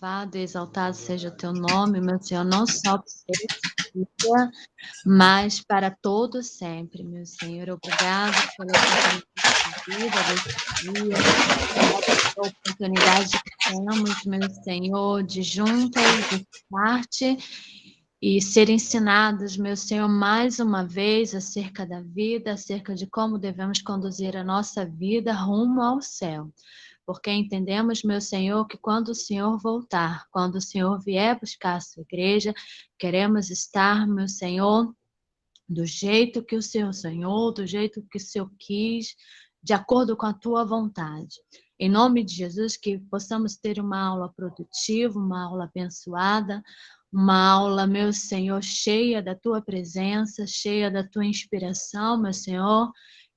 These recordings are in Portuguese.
Louvado e exaltado seja o teu nome, meu Senhor, não só por esse dia, mas para todo sempre, meu Senhor. Obrigado pela oportunidade de vida desse dia, obrigado pela oportunidade que temos, meu Senhor, de juntas, de parte e ser ensinados, meu Senhor, mais uma vez acerca da vida, acerca de como devemos conduzir a nossa vida rumo ao céu. Porque entendemos, meu Senhor, que quando o Senhor voltar, quando o Senhor vier buscar a sua igreja, queremos estar, meu Senhor, do jeito que o Senhor sonhou, do jeito que o Senhor quis, de acordo com a tua vontade. Em nome de Jesus, que possamos ter uma aula produtiva, uma aula abençoada, uma aula, meu Senhor, cheia da tua presença, cheia da tua inspiração, meu Senhor.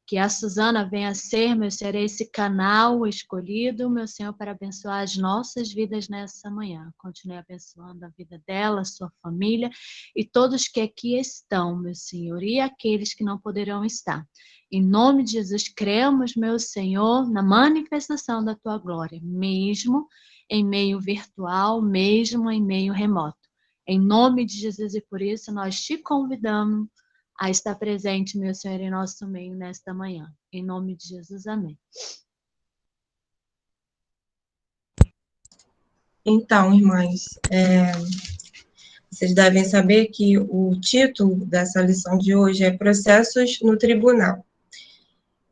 Que a Suzana venha a ser, meu Senhor, esse canal escolhido, meu Senhor, para abençoar as nossas vidas nessa manhã. Continue abençoando a vida dela, a sua família e todos que aqui estão, meu Senhor, e aqueles que não poderão estar. Em nome de Jesus, cremos, meu Senhor, na manifestação da tua glória, mesmo em meio virtual, mesmo em meio remoto. Em nome de Jesus, e por isso nós te convidamos a estar presente, meu Senhor, em nosso meio nesta manhã. Em nome de Jesus, amém. Então, irmãs, vocês devem saber que o título dessa lição de hoje é Processos no Tribunal.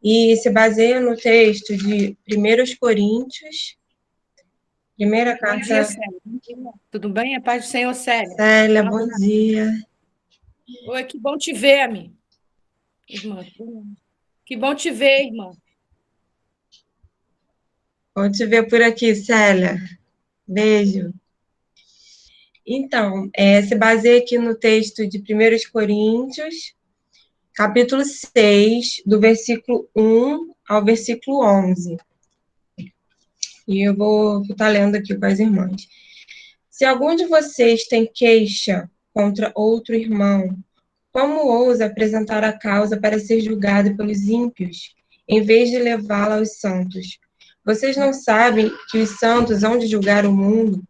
E se baseia no texto de 1 Coríntios, primeira carta... Bom dia, Célia. Tudo bem? A paz do Senhor, Célia. Célia, bom dia. Oi, que bom te ver, amiga. Irmã. Que bom te ver, irmã. Bom te ver por aqui, Célia. Beijo. Então, se baseia aqui no texto de 1 Coríntios, capítulo 6, do versículo 1 ao versículo 11. E eu vou estar lendo aqui com as irmãs. Se algum de vocês tem queixa contra outro irmão, como ousa apresentar a causa para ser julgado pelos ímpios, em vez de levá-la aos santos? Vocês não sabem que os santos hão de julgar o mundo?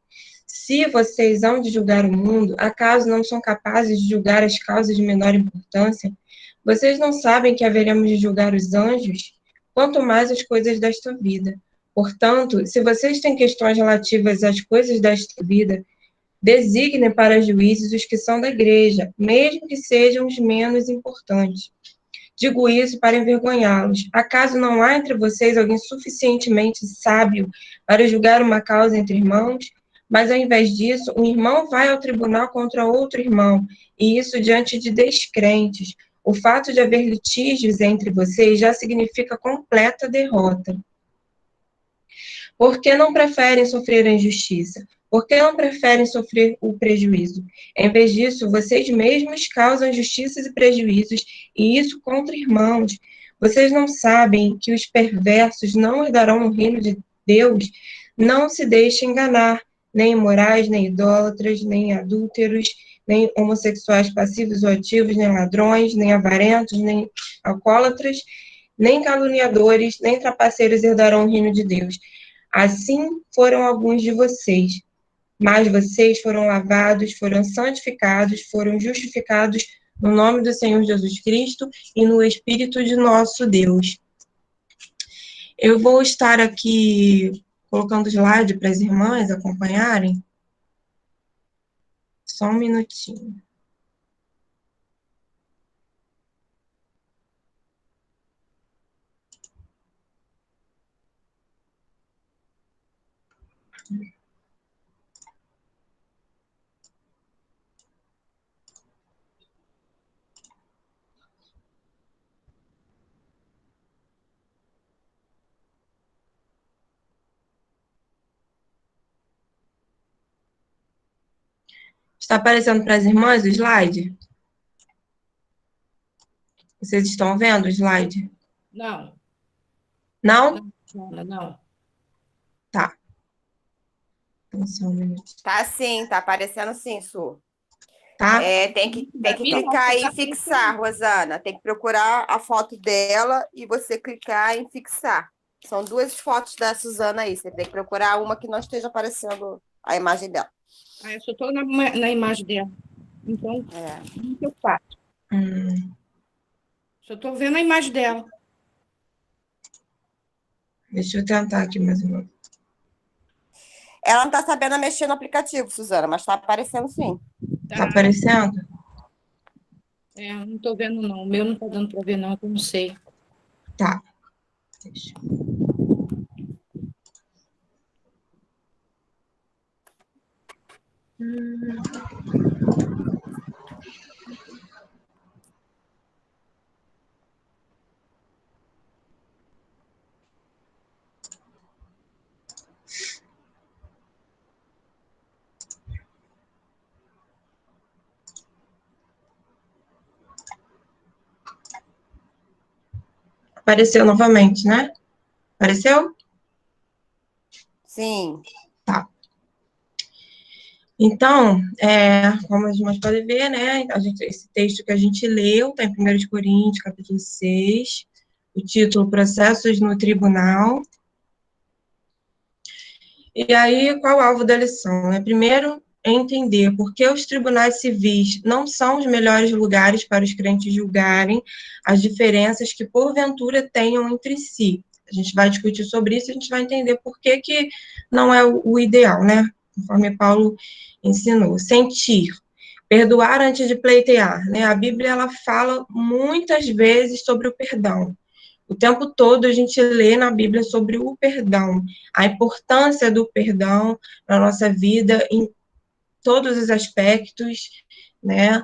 Se vocês hão de julgar o mundo, acaso não são capazes de julgar as causas de menor importância? Vocês não sabem que haveremos de julgar os anjos? Quanto mais as coisas desta vida. Portanto, se vocês têm questões relativas às coisas desta vida, designem para juízes os que são da igreja, mesmo que sejam os menos importantes. Digo isso para envergonhá-los. Acaso não há entre vocês alguém suficientemente sábio para julgar uma causa entre irmãos? Mas, ao invés disso, um irmão vai ao tribunal contra outro irmão, e isso diante de descrentes. O fato de haver litígios entre vocês já significa completa derrota. Por que não preferem sofrer a injustiça? Por que não preferem sofrer o prejuízo? Em vez disso, vocês mesmos causam injustiças e prejuízos, e isso contra irmãos. Vocês não sabem que os perversos não herdarão o reino de Deus? Não se deixem enganar, nem imorais, nem idólatras, nem adúlteros, nem homossexuais passivos ou ativos, nem ladrões, nem avarentos, nem alcoólatras, nem caluniadores, nem trapaceiros herdarão o reino de Deus. Assim foram alguns de vocês, mas vocês foram lavados, foram santificados, foram justificados no nome do Senhor Jesus Cristo e no Espírito de nosso Deus. Eu vou estar aqui colocando slide para as irmãs acompanharem. Só um minutinho. Está aparecendo para as irmãs o slide? Vocês estão vendo o slide? Não. Não? Não. Tá. Então, só um minuto. Tá sim, tá aparecendo sim, Su. Tá? Tem que clicar aí em fixar, Rosana. Tem que procurar a foto dela e você clicar em fixar. São duas fotos da Suzana aí. Você tem que procurar uma que não esteja aparecendo a imagem dela. Ah, eu só estou na imagem dela. Então, o que eu faço? Só estou vendo a imagem dela. Deixa eu tentar aqui mais uma. Ela não está sabendo mexer no aplicativo, Suzana, mas está aparecendo sim. Tá aparecendo? Não estou vendo, não. O meu não está dando para ver, não. Eu não sei. Tá. Deixa. Apareceu novamente, né? Apareceu? Sim. Tá. Então, como as irmãs podem ver, né? Esse texto que a gente leu está em 1 Coríntios, capítulo 6, o título Processos no Tribunal. E aí, qual o alvo da lição? Primeiro, entender por que os tribunais civis não são os melhores lugares para os crentes julgarem as diferenças que, porventura, tenham entre si. A gente vai discutir sobre isso e a gente vai entender por que não é o ideal, né? Conforme Paulo ensinou. Sentir, perdoar antes de pleitear, né? A Bíblia, ela fala muitas vezes sobre o perdão. O tempo todo a gente lê na Bíblia sobre o perdão, a importância do perdão na nossa vida em todos os aspectos, né?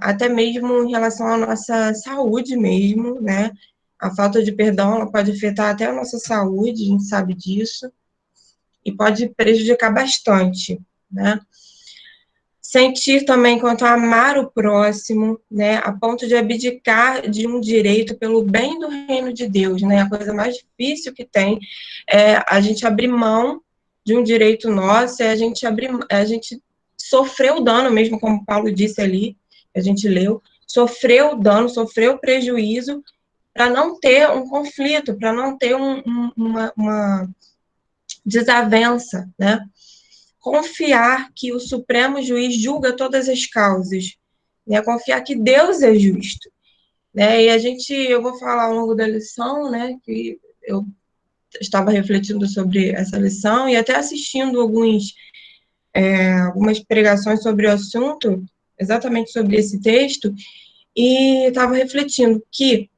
Até mesmo em relação à nossa saúde mesmo, né? A falta de perdão, ela pode afetar até a nossa saúde, a gente sabe disso, e pode prejudicar bastante, né? Sentir também quanto a amar o próximo, né, a ponto de abdicar de um direito pelo bem do reino de Deus, né, a coisa mais difícil que tem é a gente abrir mão de um direito nosso, a gente sofreu o dano, mesmo como Paulo disse ali, a gente leu, sofreu o dano, sofreu o prejuízo, para não ter um conflito, para não ter uma desavença, né, confiar que o Supremo Juiz julga todas as causas, né? Confiar que Deus é justo, né? E eu vou falar ao longo da lição, né? Que eu estava refletindo sobre essa lição e até assistindo algumas pregações sobre o assunto, exatamente sobre esse texto, e estava refletindo que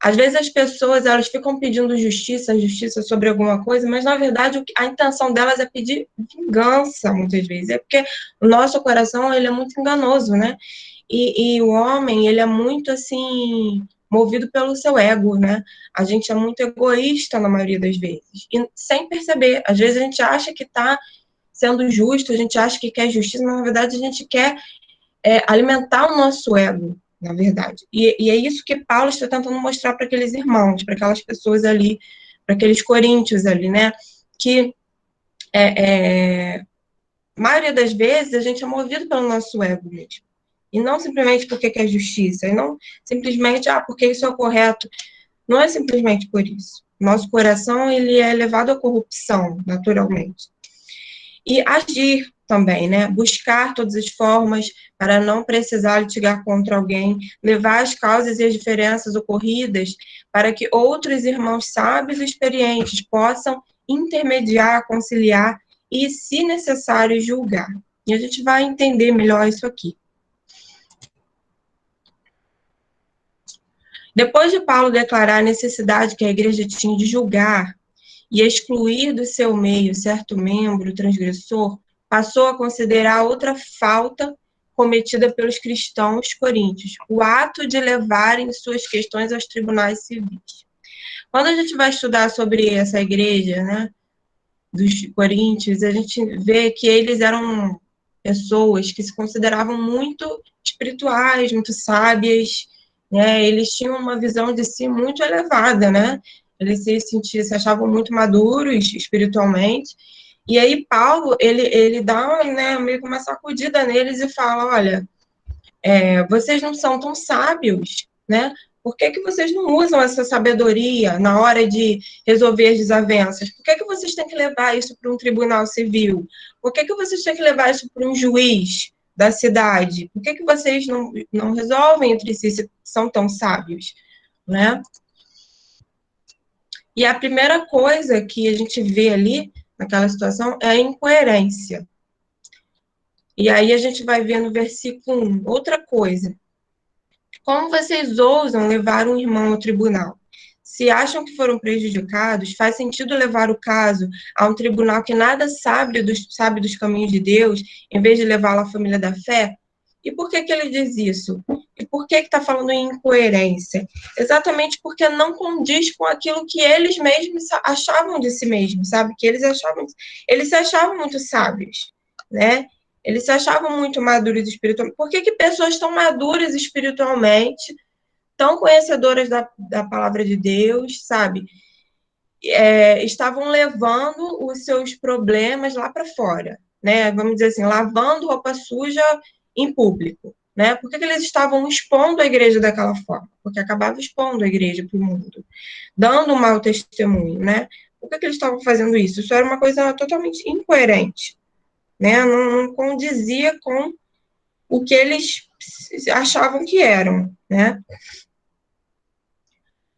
às vezes as pessoas, elas ficam pedindo justiça sobre alguma coisa, mas, na verdade, a intenção delas é pedir vingança, muitas vezes. É porque o nosso coração, ele é muito enganoso, né? E o homem, ele é muito, assim, movido pelo seu ego, né? A gente é muito egoísta na maioria das vezes. E sem perceber. Às vezes a gente acha que está sendo justo, a gente acha que quer justiça, mas, na verdade, a gente quer alimentar o nosso ego, na verdade. E é isso que Paulo está tentando mostrar para aqueles irmãos, para aquelas pessoas ali, para aqueles coríntios ali, né? Que a maioria das vezes a gente é movido pelo nosso ego mesmo. E não simplesmente porque quer justiça, e não simplesmente, porque isso é o correto. Não é simplesmente por isso. Nosso coração, ele é levado à corrupção, naturalmente. E agir também, né? Buscar todas as formas para não precisar litigar contra alguém, levar as causas e as diferenças ocorridas para que outros irmãos sábios e experientes possam intermediar, conciliar e, se necessário, julgar. E a gente vai entender melhor isso aqui. Depois de Paulo declarar a necessidade que a igreja tinha de julgar e excluir do seu meio certo membro transgressor, passou a considerar outra falta cometida pelos cristãos coríntios, o ato de levarem suas questões aos tribunais civis. Quando a gente vai estudar sobre essa igreja, né, dos coríntios, a gente vê que eles eram pessoas que se consideravam muito espirituais, muito sábias, né, eles tinham uma visão de si muito elevada, né, eles se achavam muito maduros espiritualmente, e aí Paulo, ele dá, né, meio que uma sacudida neles e fala, olha, vocês não são tão sábios, né, Por que que vocês não usam essa sabedoria na hora de resolver as desavenças? Por que que vocês têm que levar isso para um tribunal civil? Por que que vocês têm que levar isso para um juiz da cidade? Por que que vocês não resolvem entre si se são tão sábios, né? E a primeira coisa que a gente vê ali, naquela situação, é a incoerência. E aí a gente vai ver no versículo 1, outra coisa. Como vocês ousam levar um irmão ao tribunal? Se acham que foram prejudicados, faz sentido levar o caso a um tribunal que nada sabe dos caminhos de Deus, em vez de levá-lo à família da fé? E por que que ele diz isso? E por que está falando em incoerência? Exatamente porque não condiz com aquilo que eles mesmos achavam de si mesmos, sabe? Que eles se achavam muito sábios, né? Eles se achavam muito maduros espiritualmente. Por que que pessoas tão maduras espiritualmente, tão conhecedoras da palavra de Deus, sabe? Estavam levando os seus problemas lá para fora, né? Vamos dizer assim, lavando roupa suja em público, né? Por que que eles estavam expondo a igreja daquela forma? Porque acabava expondo a igreja para o mundo, dando um mau testemunho, né? Por que que eles estavam fazendo isso? Isso era uma coisa totalmente incoerente, né? Não condizia com o que eles achavam que eram, né?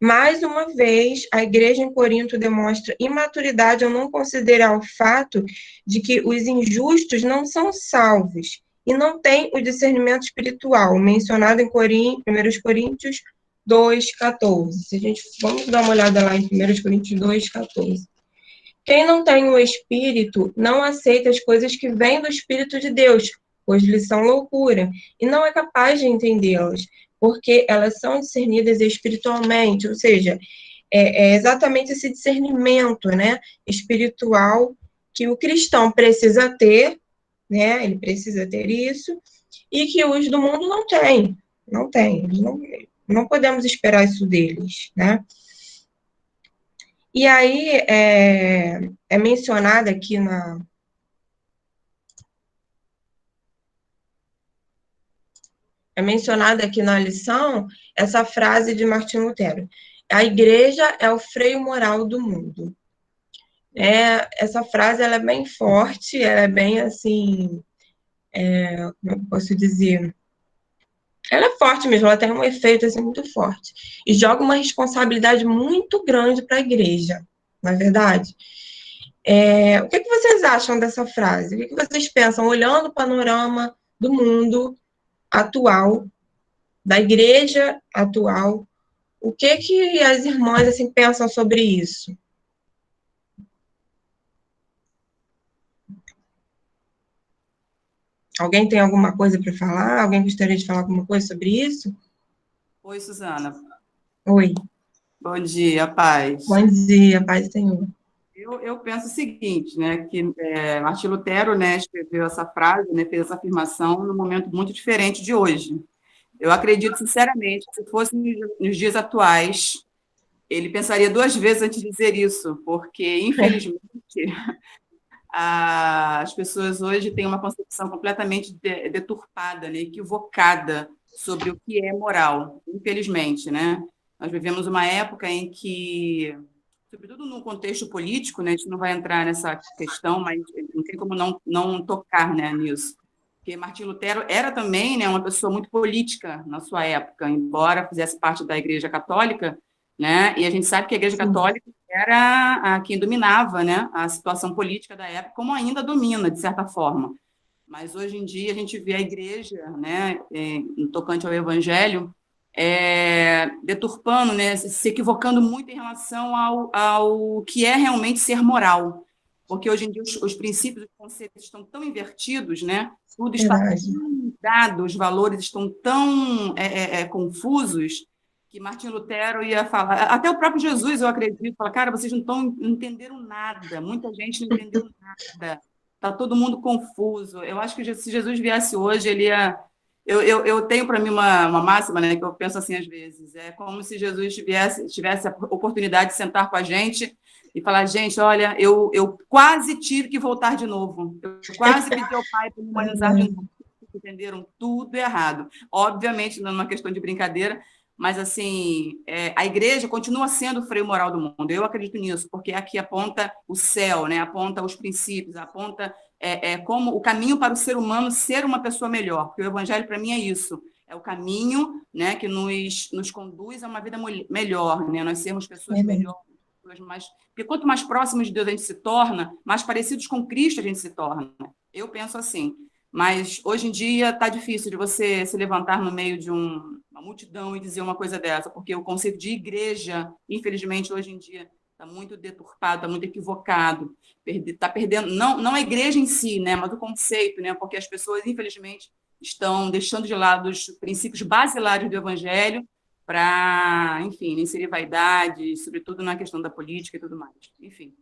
Mais uma vez, a igreja em Corinto demonstra imaturidade ao não considerar o fato de que os injustos não são salvos e não têm o discernimento espiritual, mencionado em 1 Coríntios 2,14. Vamos dar uma olhada lá em 1 Coríntios 2,14. Quem não tem o Espírito não aceita as coisas que vêm do Espírito de Deus, pois lhes são loucura, e não é capaz de entendê-las, porque elas são discernidas espiritualmente, ou seja, é exatamente esse discernimento, né, espiritual que o cristão precisa ter, né, ele precisa ter isso, e que os do mundo não têm, não podemos esperar isso deles, né. E aí, é mencionada aqui na lição essa frase de Martinho Lutero: a igreja é o freio moral do mundo. Essa frase ela é bem forte, ela é bem assim, como eu posso dizer? Ela é forte mesmo, ela tem um efeito assim, muito forte. E joga uma responsabilidade muito grande para a igreja, não é verdade? O que vocês acham dessa frase? O que vocês pensam, olhando o panorama do mundo atual, da igreja atual, o que as irmãs assim, pensam sobre isso? Alguém tem alguma coisa para falar? Alguém gostaria de falar alguma coisa sobre isso? Oi, Suzana. Oi. Bom dia, paz. Bom dia, paz do Senhor. Eu penso o seguinte, né, que Martim Lutero, né, escreveu essa frase, né, fez essa afirmação num momento muito diferente de hoje. Eu acredito, sinceramente, que se fosse nos dias atuais, ele pensaria 2 vezes antes de dizer isso, porque, infelizmente, as pessoas hoje têm uma concepção completamente deturpada, né, equivocada sobre o que é moral, infelizmente, né? Nós vivemos uma época em que, sobretudo no contexto político, né, a gente não vai entrar nessa questão, mas não tem como não tocar, né, nisso. Porque Martim Lutero era também, né, uma pessoa muito política na sua época, embora fizesse parte da Igreja Católica, né, e a gente sabe que a Igreja Católica era quem dominava, né, a situação política da época, como ainda domina, de certa forma. Mas hoje em dia a gente vê a Igreja, né, no tocante ao Evangelho, deturpando, né, se equivocando muito em relação ao que é realmente ser moral. Porque hoje em dia os princípios, os conceitos estão tão invertidos, né? Tudo está tão dado, os valores estão tão confusos, que Martim Lutero ia falar, até o próprio Jesus, eu acredito, fala, cara, vocês não entenderam nada, muita gente não entendeu nada, está todo mundo confuso. Eu acho que se Jesus viesse hoje, ele ia... Eu tenho para mim uma máxima, né, que eu penso assim às vezes, é como se Jesus tivesse a oportunidade de sentar com a gente e falar, gente, olha, eu quase tive que voltar de novo, eu quase pedi ao Pai para me humanizar de novo, entenderam tudo errado. Obviamente, não é uma questão de brincadeira, mas, assim, a igreja continua sendo o freio moral do mundo. Eu acredito nisso, porque aqui aponta o céu, né? Aponta os princípios, aponta como o caminho para o ser humano ser uma pessoa melhor, porque o evangelho, para mim, é isso. É o caminho, né, que nos conduz a uma vida melhor, né? Nós sermos pessoas melhores, porque quanto mais próximos de Deus a gente se torna, mais parecidos com Cristo a gente se torna. Eu penso assim. Mas hoje em dia está difícil de você se levantar no meio de uma multidão e dizer uma coisa dessa, porque o conceito de igreja, infelizmente, hoje em dia está muito deturpado, está muito equivocado, está perdendo, não a igreja em si, né, mas o conceito, né, porque as pessoas, infelizmente, estão deixando de lado os princípios basilares do evangelho para, enfim, inserir vaidade, sobretudo na questão da política e tudo mais. Enfim,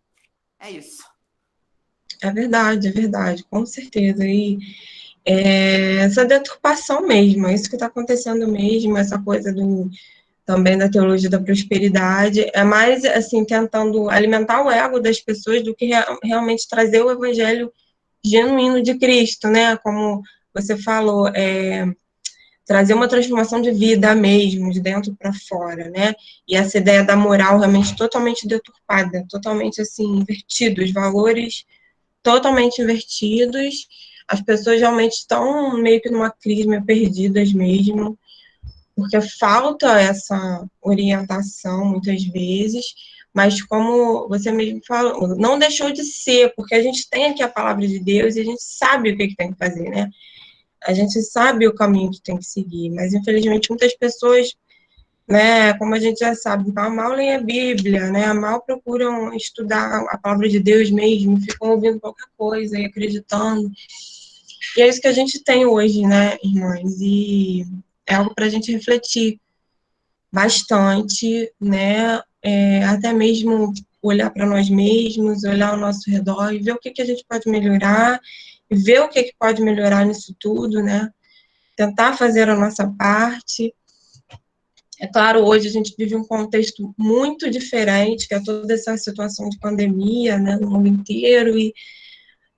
é isso. É verdade, com certeza. E essa deturpação mesmo, é isso que está acontecendo mesmo, essa coisa também da teologia da prosperidade, é mais, assim, tentando alimentar o ego das pessoas do que realmente trazer o evangelho genuíno de Cristo, né? Como você falou, trazer uma transformação de vida mesmo, de dentro para fora, né? E essa ideia da moral realmente totalmente deturpada, totalmente, assim, invertida, os valores totalmente invertidos, as pessoas realmente estão meio que numa crise, meio perdidas mesmo, porque falta essa orientação muitas vezes, mas como você mesmo falou, não deixou de ser, porque a gente tem aqui a palavra de Deus e a gente sabe o que tem que fazer, né? A gente sabe o caminho que tem que seguir, mas infelizmente muitas pessoas, né, como a gente já sabe, mal leem a Bíblia, né, mal procuram estudar a palavra de Deus mesmo, ficam ouvindo qualquer coisa e acreditando. E é isso que a gente tem hoje, né, irmãs, e é algo para a gente refletir bastante, né, até mesmo olhar para nós mesmos, olhar ao nosso redor e ver o que a gente pode melhorar, e ver o que pode melhorar nisso tudo, né, tentar fazer a nossa parte. É claro, hoje a gente vive um contexto muito diferente, que é toda essa situação de pandemia, né, no mundo inteiro, e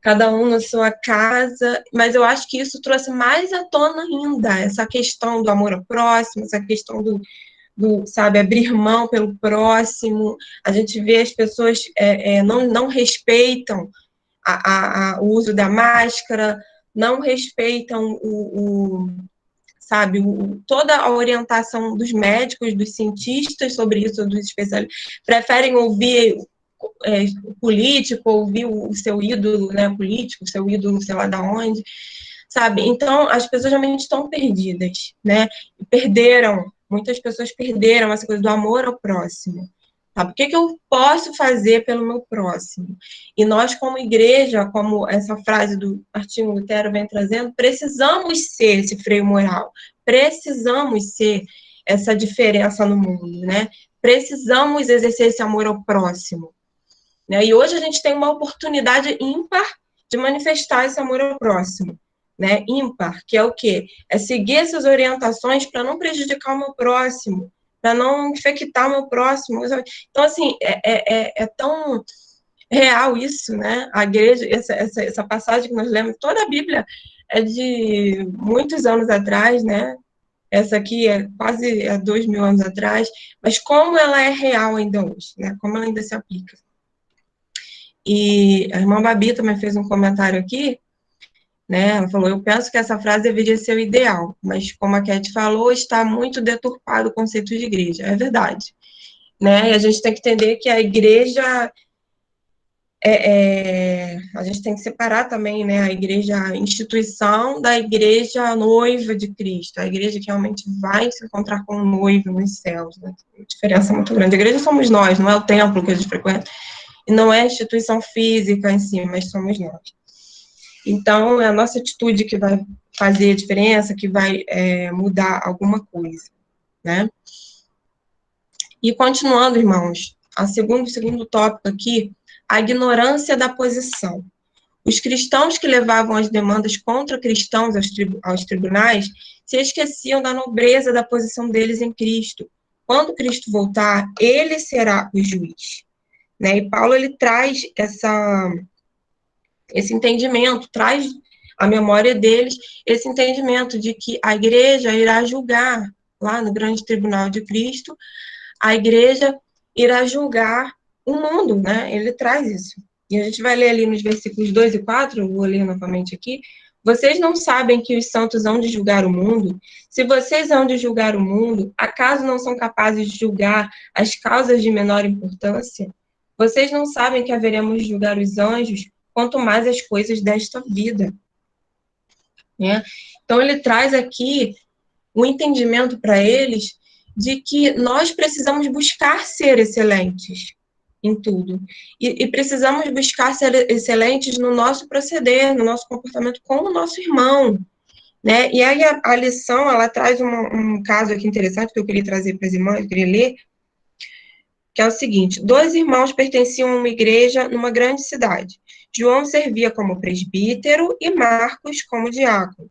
cada um na sua casa, mas eu acho que isso trouxe mais à tona ainda, essa questão do amor ao próximo, essa questão sabe, abrir mão pelo próximo. A gente vê as pessoas não respeitam o uso da máscara, não respeitam sabe, toda a orientação dos médicos, dos cientistas sobre isso, dos especialistas, preferem ouvir o político, ouvir o seu ídolo, né, político, o seu ídolo, sei lá de onde, sabe? Então, as pessoas realmente estão perdidas, né? Muitas pessoas perderam essa coisa do amor ao próximo. Sabe? O que eu posso fazer pelo meu próximo? E nós, como igreja, como essa frase do Martinho Lutero vem trazendo, precisamos ser esse freio moral, precisamos ser essa diferença no mundo, né? Precisamos exercer esse amor ao próximo. Né? E hoje a gente tem uma oportunidade ímpar de manifestar esse amor ao próximo. Né? Ímpar, que é o quê? É seguir essas orientações para não prejudicar o meu próximo, para não infectar o meu próximo. Então, assim, é tão real isso, né? A igreja, essa passagem que nós lemos, toda a Bíblia é de muitos anos atrás, né? Essa aqui é quase 2.000 anos atrás, mas como ela é real ainda hoje, né? Como ela ainda se aplica. E a irmã Babi também fez um comentário aqui, né? Ela falou, eu penso que essa frase deveria ser o ideal, mas como a Cat falou, está muito deturpado o conceito de igreja. É verdade. Né? E a gente tem que entender que a igreja a gente tem que separar também, né, a igreja instituição da igreja noiva de Cristo, a igreja que realmente vai se encontrar com o noivo nos céus, né? Uma diferença muito grande. A igreja somos nós, não é o templo que a gente frequenta, e não é a instituição física em si, mas somos nós. Então, é a nossa atitude que vai fazer a diferença, que vai mudar alguma coisa, né? E continuando, irmãos, o segundo tópico aqui, a ignorância da posição. Os cristãos que levavam as demandas contra cristãos aos tribunais se esqueciam da nobreza da posição deles em Cristo. Quando Cristo voltar, ele será o juiz. Né? E Paulo, ele traz esse entendimento, traz à memória deles esse entendimento de que a igreja irá julgar lá no grande tribunal de Cristo, a igreja irá julgar o mundo, né? Ele traz isso. E a gente vai ler ali nos versículos 2 e 4, eu vou ler novamente aqui. Vocês não sabem que os santos hão de julgar o mundo? Se vocês hão de julgar o mundo, acaso não são capazes de julgar as causas de menor importância? Vocês não sabem que haveremos de julgar os anjos, quanto mais as coisas desta vida. Né? Então, ele traz aqui o entendimento para eles de que nós precisamos buscar ser excelentes em tudo. E precisamos buscar ser excelentes no nosso proceder, no nosso comportamento com o nosso irmão. Né? E aí a lição, ela traz um caso aqui interessante que eu queria trazer para as irmãs, eu queria ler, que é o seguinte: 2 irmãos pertenciam a uma igreja numa grande cidade. João servia como presbítero e Marcos como diácono.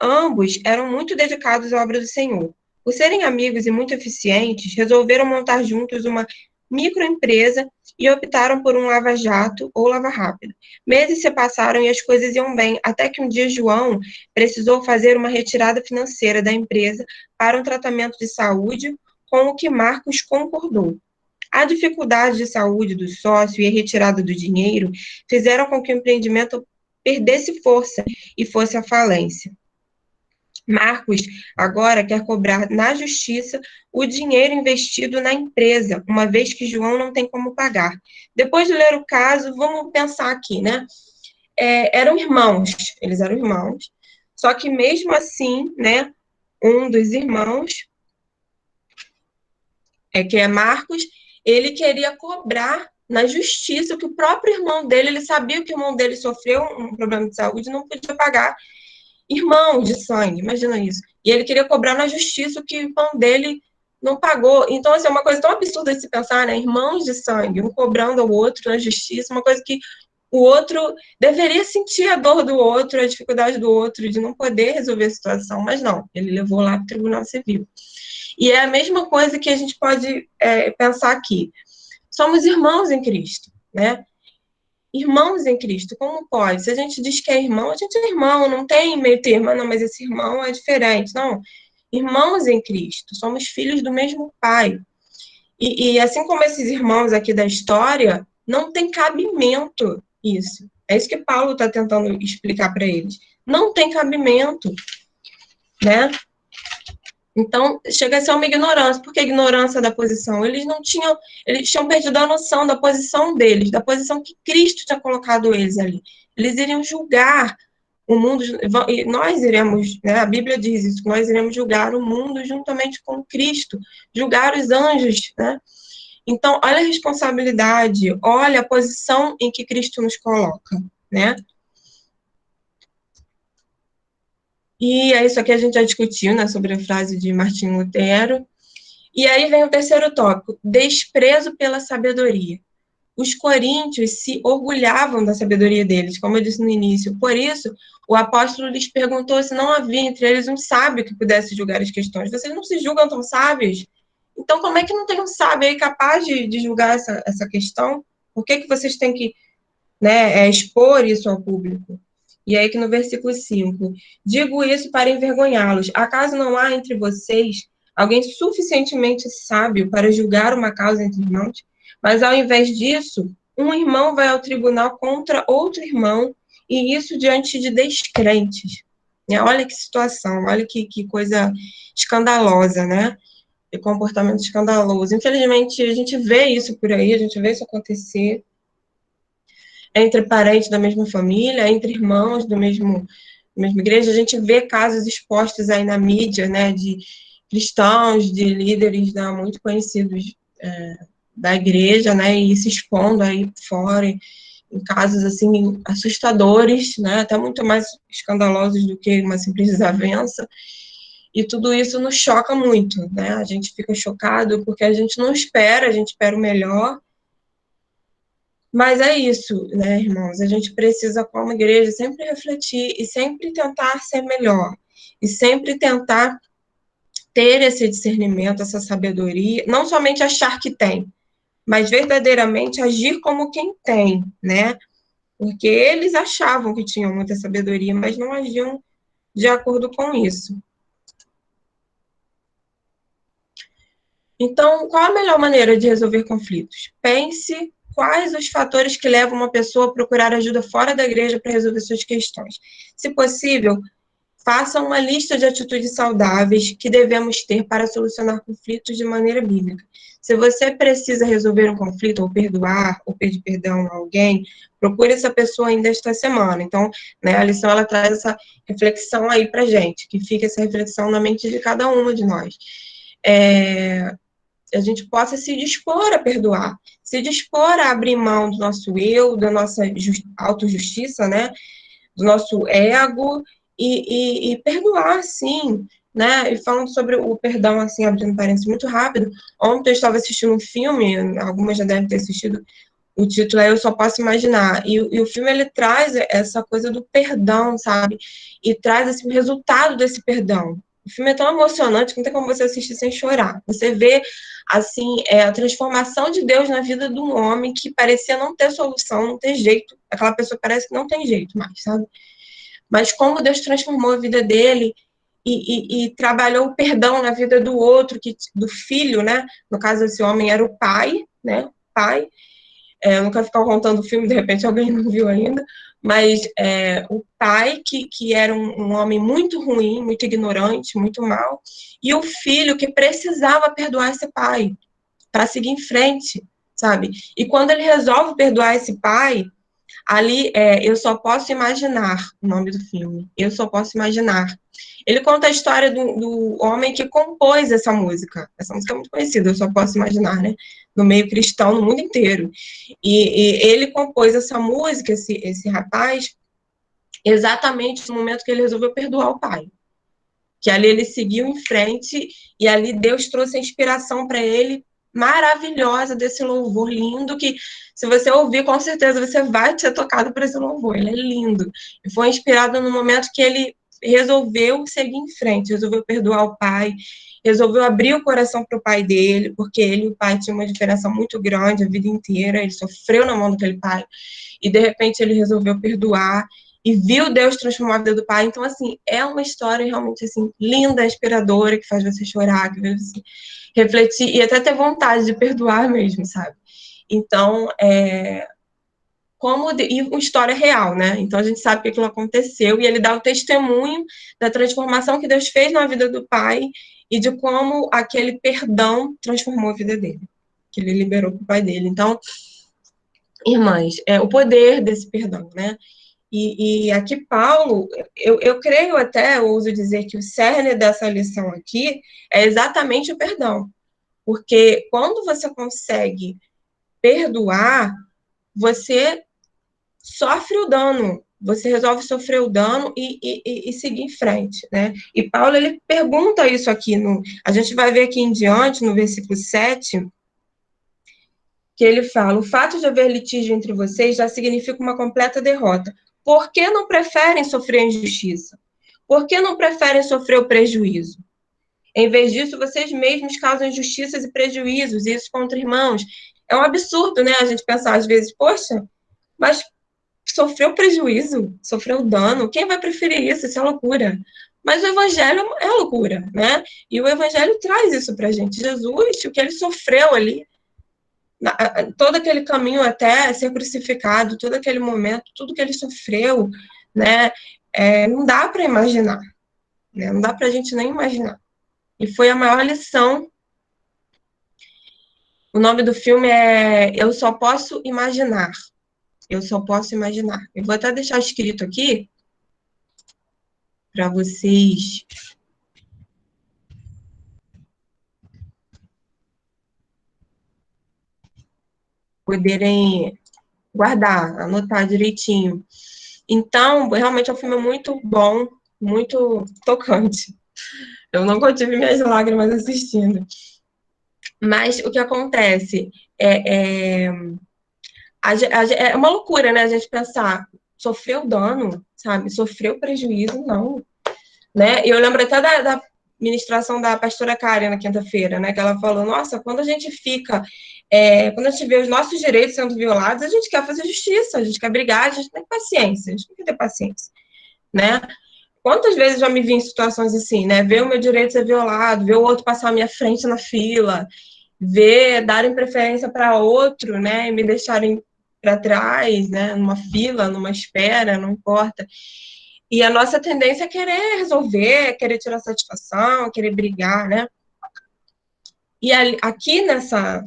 Ambos eram muito dedicados à obra do Senhor. Por serem amigos e muito eficientes, resolveram montar juntos uma microempresa e optaram por um lava-jato ou lava-rápido. Meses se passaram e as coisas iam bem, até que um dia João precisou fazer uma retirada financeira da empresa para um tratamento de saúde, com o que Marcos concordou. A dificuldade de saúde do sócio e a retirada do dinheiro fizeram com que o empreendimento perdesse força e fosse à falência. Marcos agora quer cobrar na justiça o dinheiro investido na empresa, uma vez que João não tem como pagar. Depois de ler o caso, vamos pensar aqui, né? Eram irmãos, eles eram irmãos, só que mesmo assim, né, um dos irmãos, que é Marcos, ele queria cobrar na justiça que o próprio irmão dele, ele sabia que o irmão dele sofreu um problema de saúde e não podia pagar. Irmão de sangue, imagina isso. E ele queria cobrar na justiça o que o irmão dele não pagou. Então, assim, é uma coisa tão absurda de se pensar, né? Irmãos de sangue, um cobrando ao outro na justiça, uma coisa que o outro deveria sentir a dor do outro, a dificuldade do outro, de não poder resolver a situação, mas não, ele levou lá para o Tribunal Civil. E é a mesma coisa que a gente pode pensar aqui. Somos irmãos em Cristo, né? Irmãos em Cristo, como pode? Se a gente diz que é irmão, a gente é irmão, não tem meio termo, não, mas esse irmão é diferente. Não, irmãos em Cristo, somos filhos do mesmo Pai. E assim como esses irmãos aqui da história, não tem cabimento isso. É isso que Paulo está tentando explicar para eles. Não tem cabimento, né? Então, chega a ser uma ignorância. Por que ignorância da posição? Eles tinham perdido a noção da posição deles, da posição que Cristo tinha colocado eles ali. Eles iriam julgar o mundo, e nós iremos, né, a Bíblia diz isso, que nós iremos julgar o mundo juntamente com Cristo, julgar os anjos, né? Então, olha a responsabilidade, olha a posição em que Cristo nos coloca, né? E isso aqui a gente já discutiu, né, sobre a frase de Martinho Lutero. E aí vem o terceiro tópico, desprezo pela sabedoria. Os coríntios se orgulhavam da sabedoria deles, como eu disse no início. Por isso, o apóstolo lhes perguntou se não havia entre eles um sábio que pudesse julgar as questões. Vocês não se julgam tão sábios? Então, como é que não tem um sábio aí capaz de julgar essa questão? Por que vocês têm que, né, expor isso ao público? E aí que no versículo 5, digo isso para envergonhá-los. Acaso não há entre vocês alguém suficientemente sábio para julgar uma causa entre irmãos? Mas ao invés disso, um irmão vai ao tribunal contra outro irmão, e isso diante de descrentes. Olha que situação, olha que coisa escandalosa, né? Que comportamento escandaloso. Infelizmente, a gente vê isso por aí, a gente vê isso acontecer entre parentes da mesma família, entre irmãos da mesma igreja. A gente vê casos expostos aí na mídia, né, de cristãos, de líderes, né, muito conhecidos da igreja, né, e se expondo aí fora, em casos, assim, assustadores, né, até muito mais escandalosos do que uma simples desavença, e tudo isso nos choca muito, né, a gente fica chocado porque a gente não espera, a gente espera o melhor. Mas é isso, né, irmãos? A gente precisa, como igreja, sempre refletir e sempre tentar ser melhor. E sempre tentar ter esse discernimento, essa sabedoria, não somente achar que tem, mas verdadeiramente agir como quem tem, né? Porque eles achavam que tinham muita sabedoria, mas não agiam de acordo com isso. Então, qual a melhor maneira de resolver conflitos? Pense quais os fatores que levam uma pessoa a procurar ajuda fora da igreja para resolver suas questões. Se possível, faça uma lista de atitudes saudáveis que devemos ter para solucionar conflitos de maneira bíblica. Se você precisa resolver um conflito, ou perdoar, ou pedir perdão a alguém, procure essa pessoa ainda esta semana. Então, né, a lição ela traz essa reflexão aí para gente, que fica essa reflexão na mente de cada uma de nós. A gente possa se dispor a perdoar, se dispor a abrir mão do nosso eu, da nossa autojustiça, né, do nosso ego, e perdoar, sim, né? E falando sobre o perdão, assim, abrindo parênteses muito rápido, ontem eu estava assistindo um filme, algumas já devem ter assistido, o título é Eu Só Posso Imaginar, e o filme, ele traz essa coisa do perdão, sabe? E traz, assim, o resultado desse perdão. O filme é tão emocionante que não tem como você assistir sem chorar. Você vê, assim, a transformação de Deus na vida de um homem que parecia não ter solução, não ter jeito. Aquela pessoa parece que não tem jeito mais, sabe? Mas como Deus transformou a vida dele e trabalhou o perdão na vida do outro, do filho, né? No caso, esse homem era o pai, né? Pai. Eu não quero ficar contando o filme, de repente alguém não viu ainda, mas o pai, que era um homem muito ruim, muito ignorante, muito mau, e o filho que precisava perdoar esse pai, para seguir em frente, sabe? E quando ele resolve perdoar esse pai, ali, Eu Só Posso Imaginar, o nome do filme, Eu Só Posso Imaginar. Ele conta a história do homem que compôs essa música. Essa música é muito conhecida, Eu Só Posso Imaginar, né? No meio cristão, no mundo inteiro. E ele compôs essa música, esse rapaz, exatamente no momento que ele resolveu perdoar o pai. Que ali ele seguiu em frente, e ali Deus trouxe a inspiração para ele, maravilhosa, desse louvor lindo, que se você ouvir, com certeza você vai ser tocado por esse louvor, ele é lindo. E foi inspirado no momento que ele resolveu seguir em frente, resolveu perdoar o pai, resolveu abrir o coração para o pai dele, porque ele e o pai tinham uma diferença muito grande a vida inteira, ele sofreu na mão daquele pai, e de repente ele resolveu perdoar, e viu Deus transformar a vida do pai. Então, assim, é uma história realmente, assim, linda, inspiradora, que faz você chorar, que faz você refletir e até ter vontade de perdoar mesmo, sabe? Então, e uma história real, né? Então, a gente sabe que aquilo aconteceu e ele dá o testemunho da transformação que Deus fez na vida do pai e de como aquele perdão transformou a vida dele, que ele liberou para o pai dele. Então, irmãs, o poder desse perdão, né? E aqui Paulo, eu creio até, eu ouso dizer que o cerne dessa lição aqui é exatamente o perdão. Porque quando você consegue perdoar, você sofre o dano, você resolve sofrer o dano e seguir em frente, né? E Paulo, ele pergunta isso aqui, a gente vai ver aqui em diante, no versículo 7, que ele fala: o fato de haver litígio entre vocês já significa uma completa derrota. Por que não preferem sofrer a injustiça? Por que não preferem sofrer o prejuízo? Em vez disso, vocês mesmos causam injustiças e prejuízos, e isso contra irmãos. É um absurdo, né? A gente pensar às vezes, poxa, mas sofreu prejuízo, sofreu dano, quem vai preferir isso? Isso é loucura. Mas o evangelho é loucura, né? E o evangelho traz isso pra gente. Jesus, o que ele sofreu ali, todo aquele caminho até ser crucificado, todo aquele momento, tudo que ele sofreu, né, não dá para imaginar, né, não dá para a gente nem imaginar. E foi a maior lição. O nome do filme é Eu Só Posso Imaginar. Eu Só Posso Imaginar. Eu vou até deixar escrito aqui para vocês poderem guardar, anotar direitinho. Então, realmente é um filme muito bom, muito tocante. Eu não contive minhas lágrimas assistindo. Mas o que acontece é uma loucura, né? A gente pensar, sofreu dano, sabe? Sofreu prejuízo, não. Né? E eu lembro até da ministração da pastora Karen na quinta-feira, né? Que ela falou, nossa, quando a gente quando a gente vê os nossos direitos sendo violados, a gente quer fazer justiça, a gente quer brigar, a gente tem paciência, a gente não quer ter paciência, né? quantas vezes já me vi em situações assim, né? Ver o meu direito ser violado, ver o outro passar à minha frente na fila, ver darem preferência para outro, né? E me deixarem para trás, né? Numa fila, numa espera, não importa. E a nossa tendência é querer resolver, querer tirar satisfação, querer brigar, né? E aqui nessa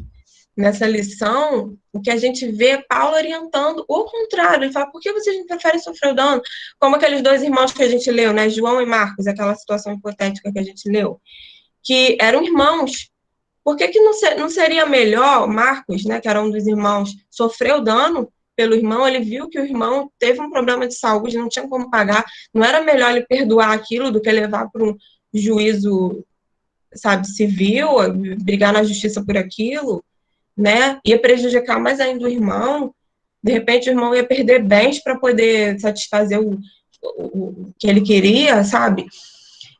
lição, o que a gente vê é Paulo orientando o contrário. Ele fala, por que vocês preferem sofrer o dano? Como aqueles dois irmãos que a gente leu, né? João e Marcos, aquela situação hipotética que a gente leu, que eram irmãos. Por que não seria melhor Marcos, né, que era um dos irmãos, sofrer o dano pelo irmão? Ele viu que o irmão teve um problema de saúde, não tinha como pagar. Não era melhor ele perdoar aquilo do que levar para um juízo, sabe, civil, brigar na justiça por aquilo, né? Ia prejudicar mais ainda o irmão. De repente, o irmão ia perder bens para poder satisfazer o que ele queria, sabe?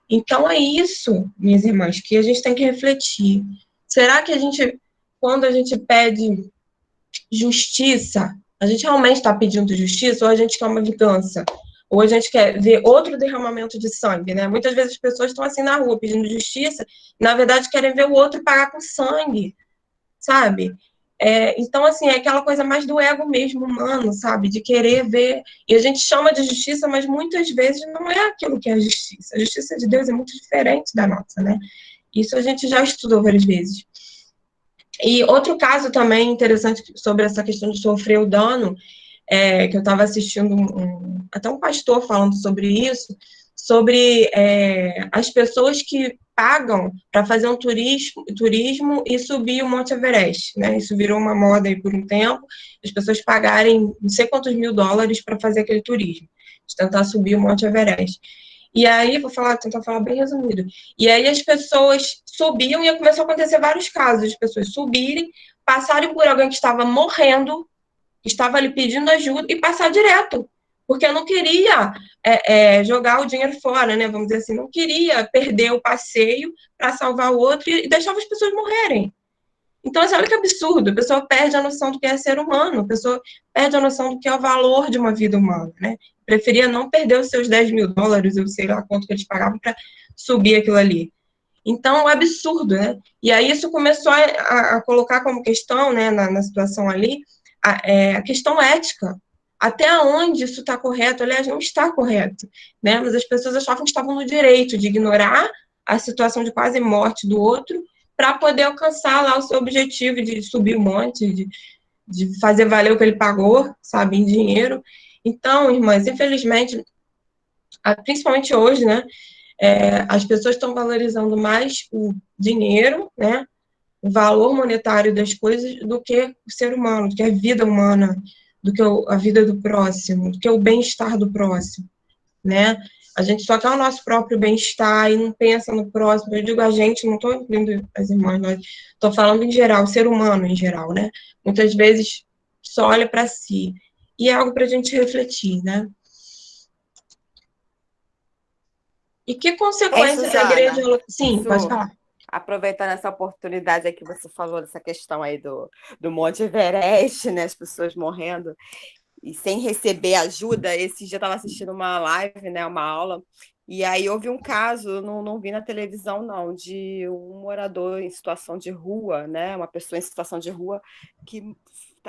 Então, é isso, minhas irmãs, que a gente tem que refletir. Será que quando a gente pede justiça, a gente realmente está pedindo justiça ou a gente quer uma vingança? Ou a gente quer ver outro derramamento de sangue, né? Muitas vezes as pessoas estão assim na rua pedindo justiça, e, na verdade querem ver o outro pagar com sangue, sabe? Então, assim, é aquela coisa mais do ego mesmo humano, sabe? De querer ver. E a gente chama de justiça, mas muitas vezes não é aquilo que é a justiça. A justiça de Deus é muito diferente da nossa, né? Isso a gente já estudou várias vezes. E outro caso também interessante sobre essa questão de sofrer o dano, que eu estava assistindo até um pastor falando sobre isso, sobre as pessoas que pagam para fazer um turismo e subir o Monte Everest, né? Isso virou uma moda aí por um tempo, as pessoas pagarem não sei quantos mil dólares para fazer aquele turismo, de tentar subir o Monte Everest. E aí, tentar falar bem resumido. E aí as pessoas subiam e começou a acontecer vários casos, as pessoas subirem, passarem por alguém que estava morrendo, que estava ali pedindo ajuda e passar direto. Porque eu não queria jogar o dinheiro fora, né? Vamos dizer assim, não queria perder o passeio para salvar o outro e deixava as pessoas morrerem. Então, assim, olha que absurdo. A pessoa perde a noção do que é ser humano, a pessoa perde a noção do que é o valor de uma vida humana, né? Preferia não perder os seus 10 mil dólares, eu sei lá quanto que eles pagavam para subir aquilo ali. Então, é absurdo, né? E aí isso começou a colocar como questão, né, na situação ali, a questão ética. Até onde isso está correto? Aliás, não está correto, né? Mas as pessoas achavam que estavam no direito de ignorar a situação de quase morte do outro para poder alcançar lá o seu objetivo de subir o monte, de fazer valer o que ele pagou, sabe, em dinheiro. Então, irmãs, infelizmente, principalmente hoje, né, as pessoas estão valorizando mais o dinheiro, né, o valor monetário das coisas, do que o ser humano, do que a vida humana, do que a vida do próximo, do que o bem-estar do próximo, né? A gente só quer o nosso próprio bem-estar e não pensa no próximo. Eu digo a gente, não estou incluindo as irmãs, mas estou falando em geral, o ser humano em geral, né? Muitas vezes só olha para si. E é algo para a gente refletir, né? E que consequências a igreja... Sim, pode falar. Aproveitando essa oportunidade aí que você falou, dessa questão aí do Monte Everest, né? As pessoas morrendo e sem receber ajuda. Esse dia eu estava assistindo uma live, né? Uma aula, e aí houve um caso, não vi na televisão, não, de um morador em situação de rua, né? Uma pessoa em situação de rua que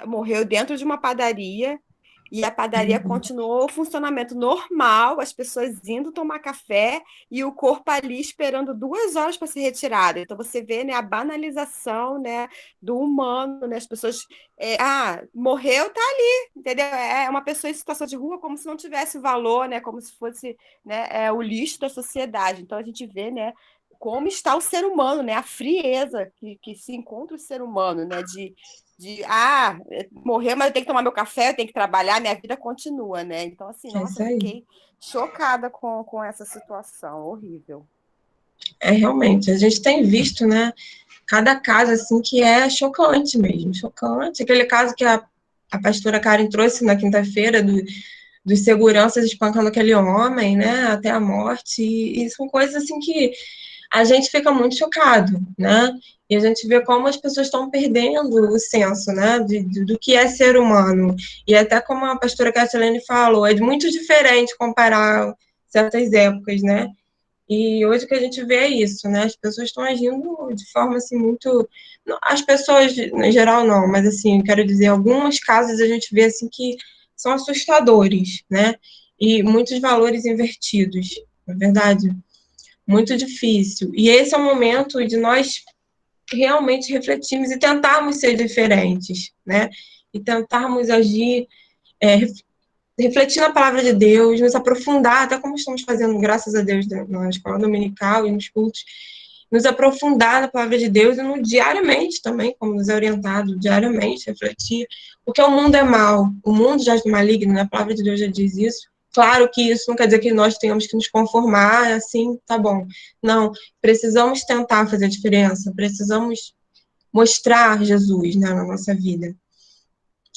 morreu dentro de uma padaria. E a padaria continuou o funcionamento normal, as pessoas indo tomar café e o corpo ali esperando 2 horas para ser retirado. Então, você vê, né, a banalização, né, do humano, né, as pessoas... morreu, tá ali, entendeu? É uma pessoa em situação de rua como se não tivesse valor, né, como se fosse, né, o lixo da sociedade. Então, a gente vê, né, como está o ser humano, né, a frieza que se encontra o ser humano, né, morreu, mas eu tenho que tomar meu café, eu tenho que trabalhar, minha vida continua, né? Então, assim, nossa, fiquei chocada com essa situação, horrível. Realmente, a gente tem visto, né, cada caso, assim, que é chocante mesmo, chocante. Aquele caso que a pastora Karen trouxe na quinta-feira, dos seguranças espancando aquele homem, né, até a morte, e são coisas, assim, que a gente fica muito chocado, né? E a gente vê como as pessoas estão perdendo o senso, né, do que é ser humano. E até como a pastora Kathleen falou, é muito diferente comparar certas épocas, né? E hoje o que a gente vê é isso, né? As pessoas estão agindo de forma, assim, muito... As pessoas, em geral, não, mas, assim, quero dizer, alguns casos a gente vê, assim, que são assustadores, né? E muitos valores invertidos, na verdade, muito difícil. E esse é o momento de nós realmente refletirmos e tentarmos ser diferentes, né? E tentarmos agir, refletir na palavra de Deus, nos aprofundar, até como estamos fazendo, graças a Deus, na escola dominical e nos cultos, nos aprofundar na palavra de Deus e no diariamente também, como nos é orientado, diariamente, refletir, porque o mundo é mau, o mundo já é maligno, né? A palavra de Deus já diz isso. Claro que isso não quer dizer que nós tenhamos que nos conformar, assim, tá bom. Não, precisamos tentar fazer a diferença, precisamos mostrar Jesus, né, na nossa vida.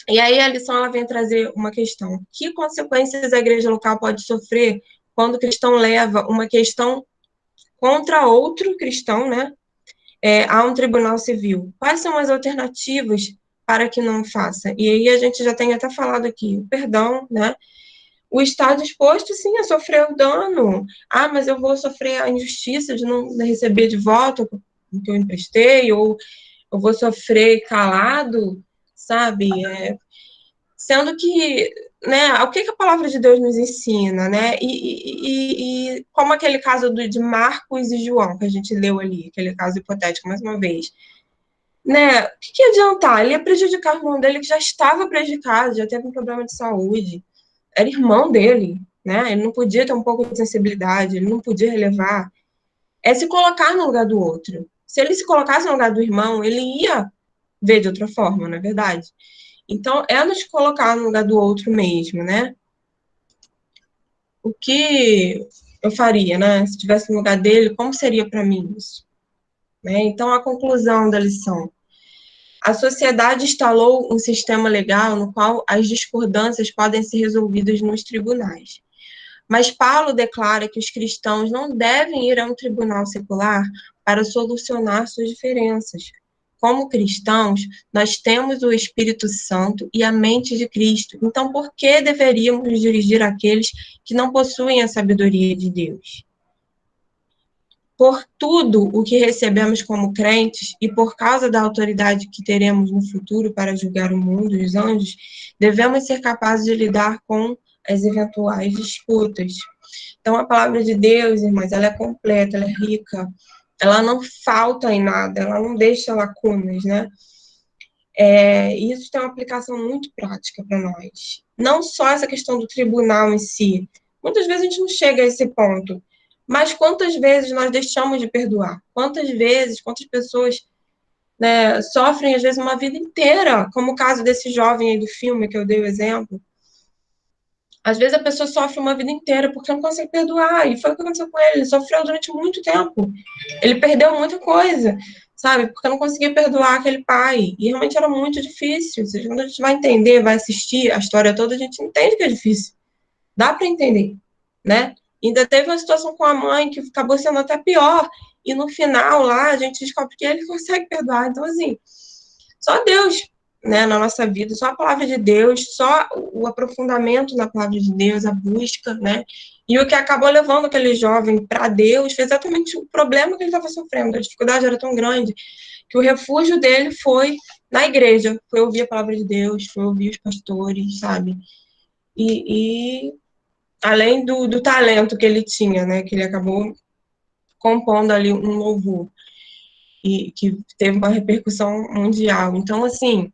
E aí a lição ela vem trazer uma questão. Que consequências a igreja local pode sofrer quando o cristão leva uma questão contra outro cristão, né, a um tribunal civil? Quais são as alternativas para que não faça? E aí a gente já tem até falado aqui, o perdão, né? O Estado disposto, sim, a sofrer o dano. Ah, mas eu vou sofrer a injustiça de não receber de volta o que eu emprestei, ou eu vou sofrer calado, sabe? Sendo que, né, o que a palavra de Deus nos ensina, né? E como aquele caso de Marcos e João, que a gente leu ali, aquele caso hipotético, mais uma vez. Né? O que adiantar? Ele ia prejudicar o irmão dele, que já estava prejudicado, já teve um problema de saúde. Era irmão dele, né? Ele não podia ter um pouco de sensibilidade, ele não podia relevar. É se colocar no lugar do outro. Se ele se colocasse no lugar do irmão, ele ia ver de outra forma, não é verdade? Então, é nos colocar no lugar do outro mesmo, né? O que eu faria, né? Se estivesse no lugar dele, como seria para mim isso? Né? Então, a conclusão da lição. A sociedade instalou um sistema legal no qual as discordâncias podem ser resolvidas nos tribunais. Mas Paulo declara que os cristãos não devem ir a um tribunal secular para solucionar suas diferenças. Como cristãos, nós temos o Espírito Santo e a mente de Cristo. Então, por que deveríamos nos dirigir àqueles que não possuem a sabedoria de Deus? Por tudo o que recebemos como crentes e por causa da autoridade que teremos no futuro para julgar o mundo e os anjos, devemos ser capazes de lidar com as eventuais disputas. Então, a palavra de Deus, irmãs, ela é completa, ela é rica, ela não falta em nada, ela não deixa lacunas, né? Isso tem uma aplicação muito prática para nós. Não só essa questão do tribunal em si. Muitas vezes a gente não chega a esse ponto, mas quantas vezes nós deixamos de perdoar? Quantas pessoas, né, sofrem, às vezes, uma vida inteira, como o caso desse jovem aí do filme que eu dei o exemplo. Às vezes a pessoa sofre uma vida inteira porque não consegue perdoar, e foi o que aconteceu com ele. Ele sofreu durante muito tempo. Ele perdeu muita coisa, sabe? Porque não conseguia perdoar aquele pai. E realmente era muito difícil. Quando a gente vai entender, vai assistir a história toda, a gente entende que é difícil. Dá para entender, né? Ainda teve uma situação com a mãe que acabou sendo até pior. E no final, lá, a gente descobre que ele consegue perdoar. Então, assim, só Deus, né, na nossa vida, só a palavra de Deus, só o aprofundamento na palavra de Deus, a busca, né? E o que acabou levando aquele jovem para Deus foi exatamente o problema que ele estava sofrendo. A dificuldade era tão grande que o refúgio dele foi na igreja, foi ouvir a palavra de Deus, foi ouvir os pastores, sabe? E além do talento que ele tinha, né, que ele acabou compondo ali um louvor, e que teve uma repercussão mundial. Então, assim,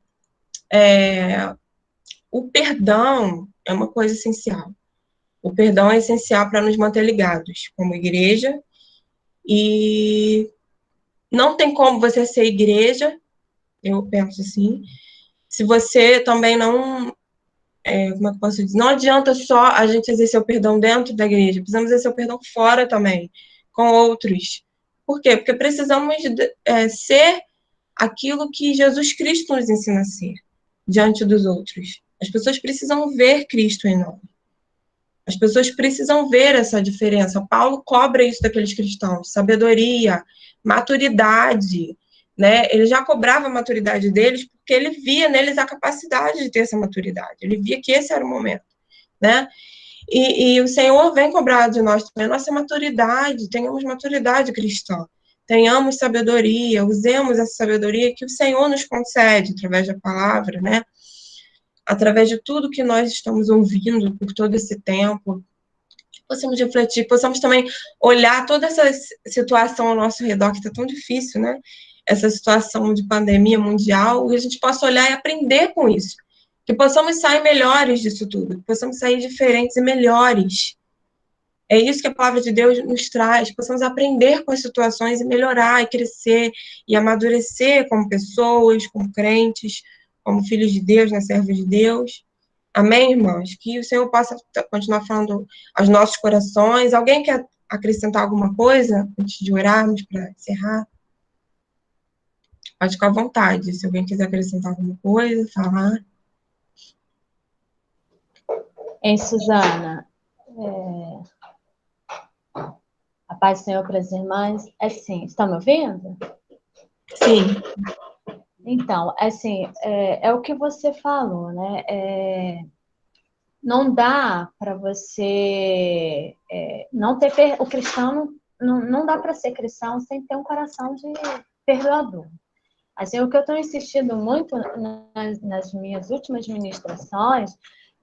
o perdão é uma coisa essencial. O perdão é essencial para nos manter ligados como igreja, e não tem como você ser igreja, eu penso assim, se você também não, como é que eu posso dizer? Não adianta só a gente exercer o perdão dentro da igreja, precisamos exercer o perdão fora também, com outros. Por quê? Porque precisamos ser aquilo que Jesus Cristo nos ensina a ser diante dos outros. As pessoas precisam ver Cristo em nós. As pessoas precisam ver essa diferença. Paulo cobra isso daqueles cristãos, sabedoria, maturidade, né? Ele já cobrava a maturidade deles porque ele via neles a capacidade de ter essa maturidade. Ele via que esse era o momento, né? E o Senhor vem cobrar de nós também a nossa maturidade, tenhamos maturidade cristã, tenhamos sabedoria, usemos essa sabedoria que o Senhor nos concede através da palavra, né? Através de tudo que nós estamos ouvindo por todo esse tempo, possamos refletir, possamos também olhar toda essa situação ao nosso redor, que está tão difícil, né? Essa situação de pandemia mundial, e a gente possa olhar e aprender com isso. Que possamos sair melhores disso tudo, que possamos sair diferentes e melhores. É isso que a palavra de Deus nos traz, que possamos aprender com as situações e melhorar, e crescer, e amadurecer como pessoas, como crentes, como filhos de Deus, né, servos de Deus. Amém, irmãos? Que o Senhor possa continuar falando aos nossos corações. Alguém quer acrescentar alguma coisa antes de orarmos para encerrar? Pode ficar à vontade. Se alguém quiser acrescentar alguma coisa, falar. Hein, Suzana? A paz do Senhor para as irmãs. Assim, estão me ouvindo? Sim. Então, assim, é o que você falou, né? Não dá para você não ter... O cristão, não dá para ser cristão sem ter um coração de perdoador. Assim, o que eu estou insistindo muito nas minhas últimas ministrações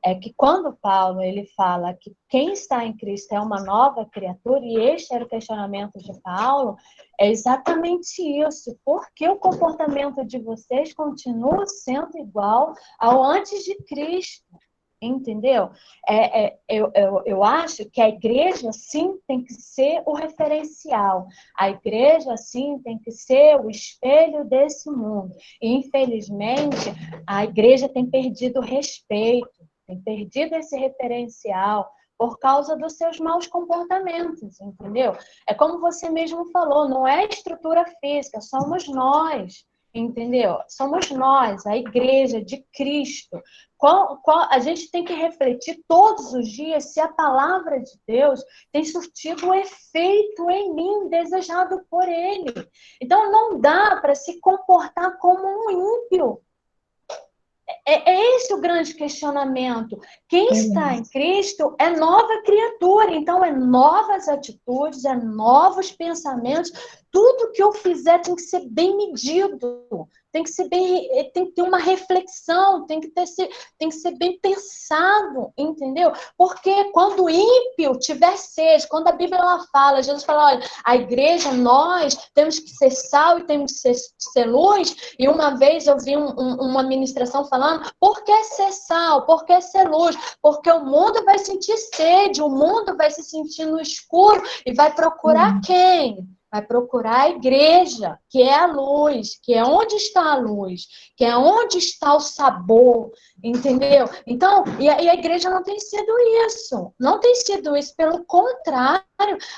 é que quando Paulo ele fala que quem está em Cristo é uma nova criatura, e este era o questionamento de Paulo, é exatamente isso. Por que o comportamento de vocês continua sendo igual ao antes de Cristo? Entendeu? Eu acho que a igreja, sim, tem que ser o referencial. A igreja, sim, tem que ser o espelho desse mundo. E, infelizmente, a igreja tem perdido o respeito, tem perdido esse referencial por causa dos seus maus comportamentos, entendeu? É como você mesmo falou, não é a estrutura física, somos nós. Entendeu? Somos nós, a igreja de Cristo. A gente tem que refletir todos os dias se a palavra de Deus tem surtido o efeito em mim desejado por Ele. Então, não dá para se comportar como um ímpio. É esse o grande questionamento. Quem está em Cristo é nova criatura, então é novas atitudes, é novos pensamentos. Tudo que eu fizer tem que ser bem medido, tem que ter uma reflexão, tem que ser bem pensado, entendeu? Porque quando o ímpio tiver sede, quando a Bíblia ela fala, Jesus fala, olha, a igreja, nós temos que ser sal e temos que ser luz, e uma vez eu vi uma ministração falando, por que ser sal? Por que ser luz? Porque o mundo vai sentir sede, o mundo vai se sentir no escuro e vai procurar quem? Vai procurar a igreja, que é a luz, que é onde está a luz, que é onde está o sabor, entendeu? Então, e a igreja não tem sido isso, não tem sido isso, pelo contrário,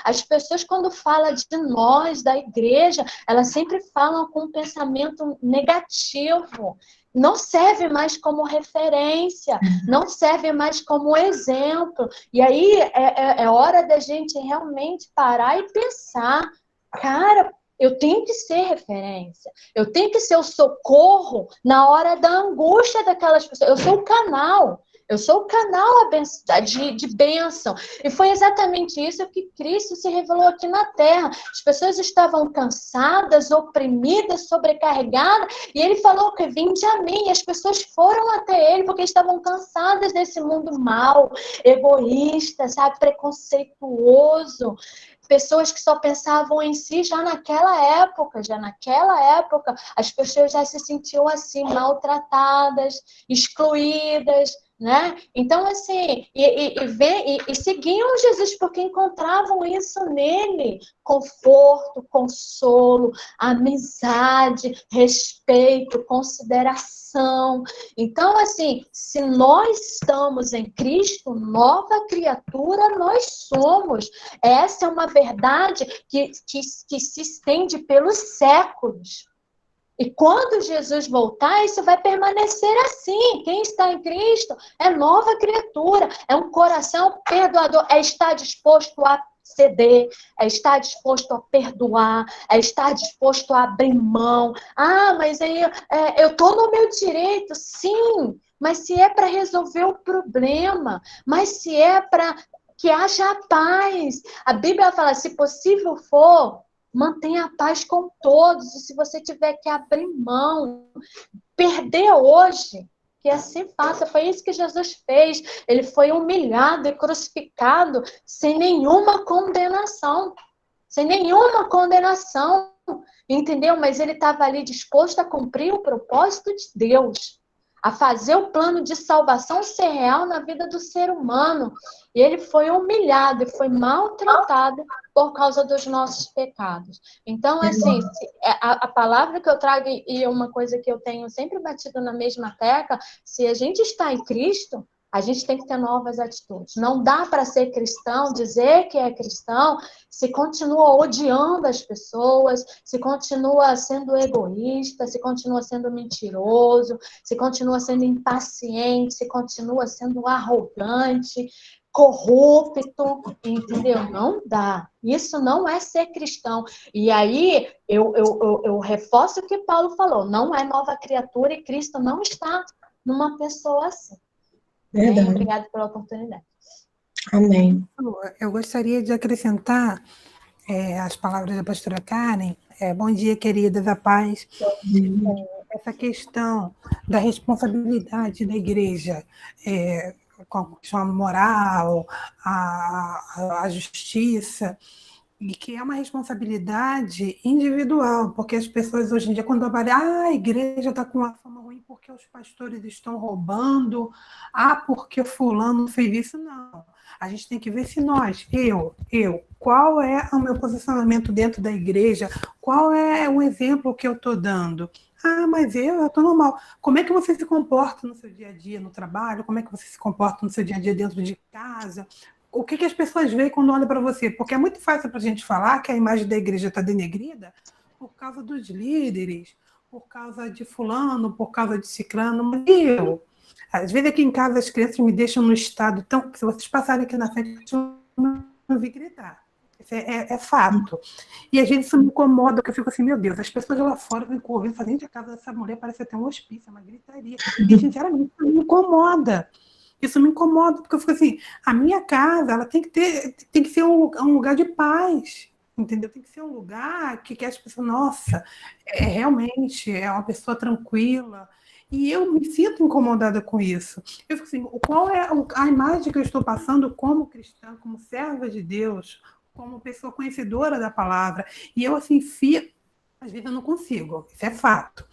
as pessoas quando falam de nós, da igreja, elas sempre falam com um pensamento negativo, não serve mais como referência, não serve mais como exemplo, e aí é hora da gente realmente parar e pensar, cara, eu tenho que ser referência. Eu tenho que ser o socorro na hora da angústia daquelas pessoas. Eu sou o canal. Eu sou o canal de bênção. E foi exatamente isso que Cristo se revelou aqui na Terra. As pessoas estavam cansadas, oprimidas, sobrecarregadas. E ele falou que vinde a mim. E as pessoas foram até ele porque estavam cansadas desse mundo mau, egoísta, sabe, preconceituoso. Pessoas que só pensavam em si já naquela época, as pessoas já se sentiam assim, maltratadas, excluídas, né? Então, assim, e seguiam Jesus porque encontravam isso nele, conforto, consolo, amizade, respeito, consideração. Então, assim, se nós estamos em Cristo, nova criatura nós somos. Essa é uma verdade que se estende pelos séculos. E quando Jesus voltar, isso vai permanecer assim. Quem está em Cristo é nova criatura, é um coração perdoador, é estar disposto a ceder, é estar disposto a perdoar, é estar disposto a abrir mão. Ah, mas aí eu estou no meu direito. Sim, mas se é para resolver o problema, mas se é para que haja paz. A Bíblia fala, se possível for, mantenha a paz com todos. E se você tiver que abrir mão, perder hoje, que assim faça. Foi isso que Jesus fez. Ele foi humilhado e crucificado sem nenhuma condenação. Sem nenhuma condenação. Entendeu? Mas ele estava ali disposto a cumprir o propósito de Deus, a fazer o plano de salvação ser real na vida do ser humano. E ele foi humilhado e foi maltratado por causa dos nossos pecados. Então, assim, a palavra que eu trago, e uma coisa que eu tenho sempre batido na mesma tecla, se a gente está em Cristo, a gente tem que ter novas atitudes. Não dá para ser cristão, dizer que é cristão, se continua odiando as pessoas, se continua sendo egoísta, se continua sendo mentiroso, se continua sendo impaciente, se continua sendo arrogante, corrupto, entendeu? Não dá. Isso não é ser cristão. E aí, eu reforço o que Paulo falou, não é nova criatura e Cristo não está numa pessoa assim. Verdade. Obrigada pela oportunidade. Amém. Eu gostaria de acrescentar as palavras da pastora Karen. Bom dia, queridas, a paz. Essa questão da responsabilidade da igreja com a questão moral, a justiça, e que é uma responsabilidade individual, porque as pessoas hoje em dia, quando trabalham, a igreja está com uma fama ruim porque os pastores estão roubando, porque fulano fez isso. Não. A gente tem que ver se nós, qual é o meu posicionamento dentro da igreja, qual é o exemplo que eu estou dando. Mas eu estou normal. Como é que você se comporta no seu dia a dia no trabalho? Como é que você se comporta no seu dia a dia dentro de casa? O que as pessoas veem quando olham para você? Porque é muito fácil para a gente falar que a imagem da igreja está denegrida por causa dos líderes, por causa de fulano, por causa de ciclano. Mas às vezes aqui em casa as crianças me deixam no estado tão... Se vocês passarem aqui na frente, eu não vi gritar. Isso é fato. E às vezes isso me incomoda, porque eu fico assim, meu Deus, as pessoas lá fora vêm correndo, fazendo a casa dessa mulher, parece até um hospício, uma gritaria. E, sinceramente, isso me incomoda. Isso me incomoda, porque eu fico assim, a minha casa, ela tem que ser um lugar de paz, entendeu? Tem que ser um lugar que as pessoas, nossa, realmente é uma pessoa tranquila. E eu me sinto incomodada com isso. Eu fico assim, qual é a imagem que eu estou passando como cristã, como serva de Deus, como pessoa conhecedora da palavra? E eu, assim, às vezes eu não consigo, isso é fato.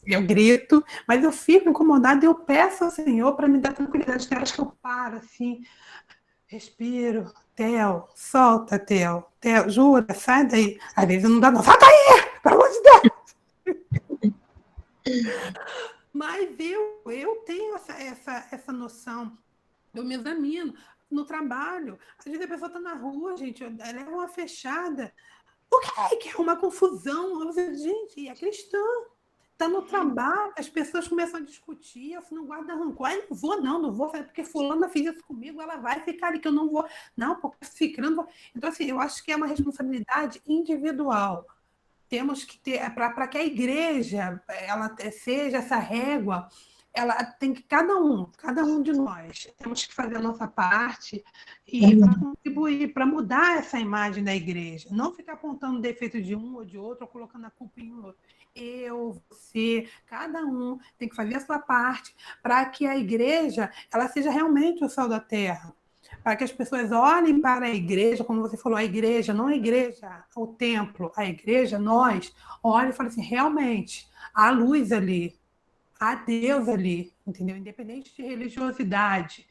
Eu grito, mas eu fico incomodada e eu peço ao Senhor para me dar tranquilidade. Tem horas que eu paro, assim, respiro. Theo, solta, Theo. Theo, jura, sai daí. Às vezes não dá, não. Sai daí! Pelo amor de Deus! Mas eu tenho essa noção. Eu me examino no trabalho. Às vezes a pessoa está na rua, gente, ela é uma fechada. O que é uma confusão? Eu digo, gente, é cristã. Está no trabalho, as pessoas começam a discutir, você não guarda rancor. Não vou, porque fulana fez isso comigo, ela vai ficar ali, que eu não vou. Não, porque ficando. Então, assim, eu acho que é uma responsabilidade individual. Temos que ter, para que a igreja ela seja essa régua, ela tem que, cada um de nós, temos que fazer a nossa parte e para contribuir, para mudar essa imagem da igreja. Não ficar apontando o defeito de um ou de outro, ou colocando a culpa em outro. Eu, você, cada um tem que fazer a sua parte para que a igreja ela seja realmente o sal da terra. Para que as pessoas olhem para a igreja, como você falou, a igreja, não a igreja, o templo, a igreja, nós, olhem e falem assim, realmente, há luz ali, há Deus ali, entendeu? Independente de religiosidade,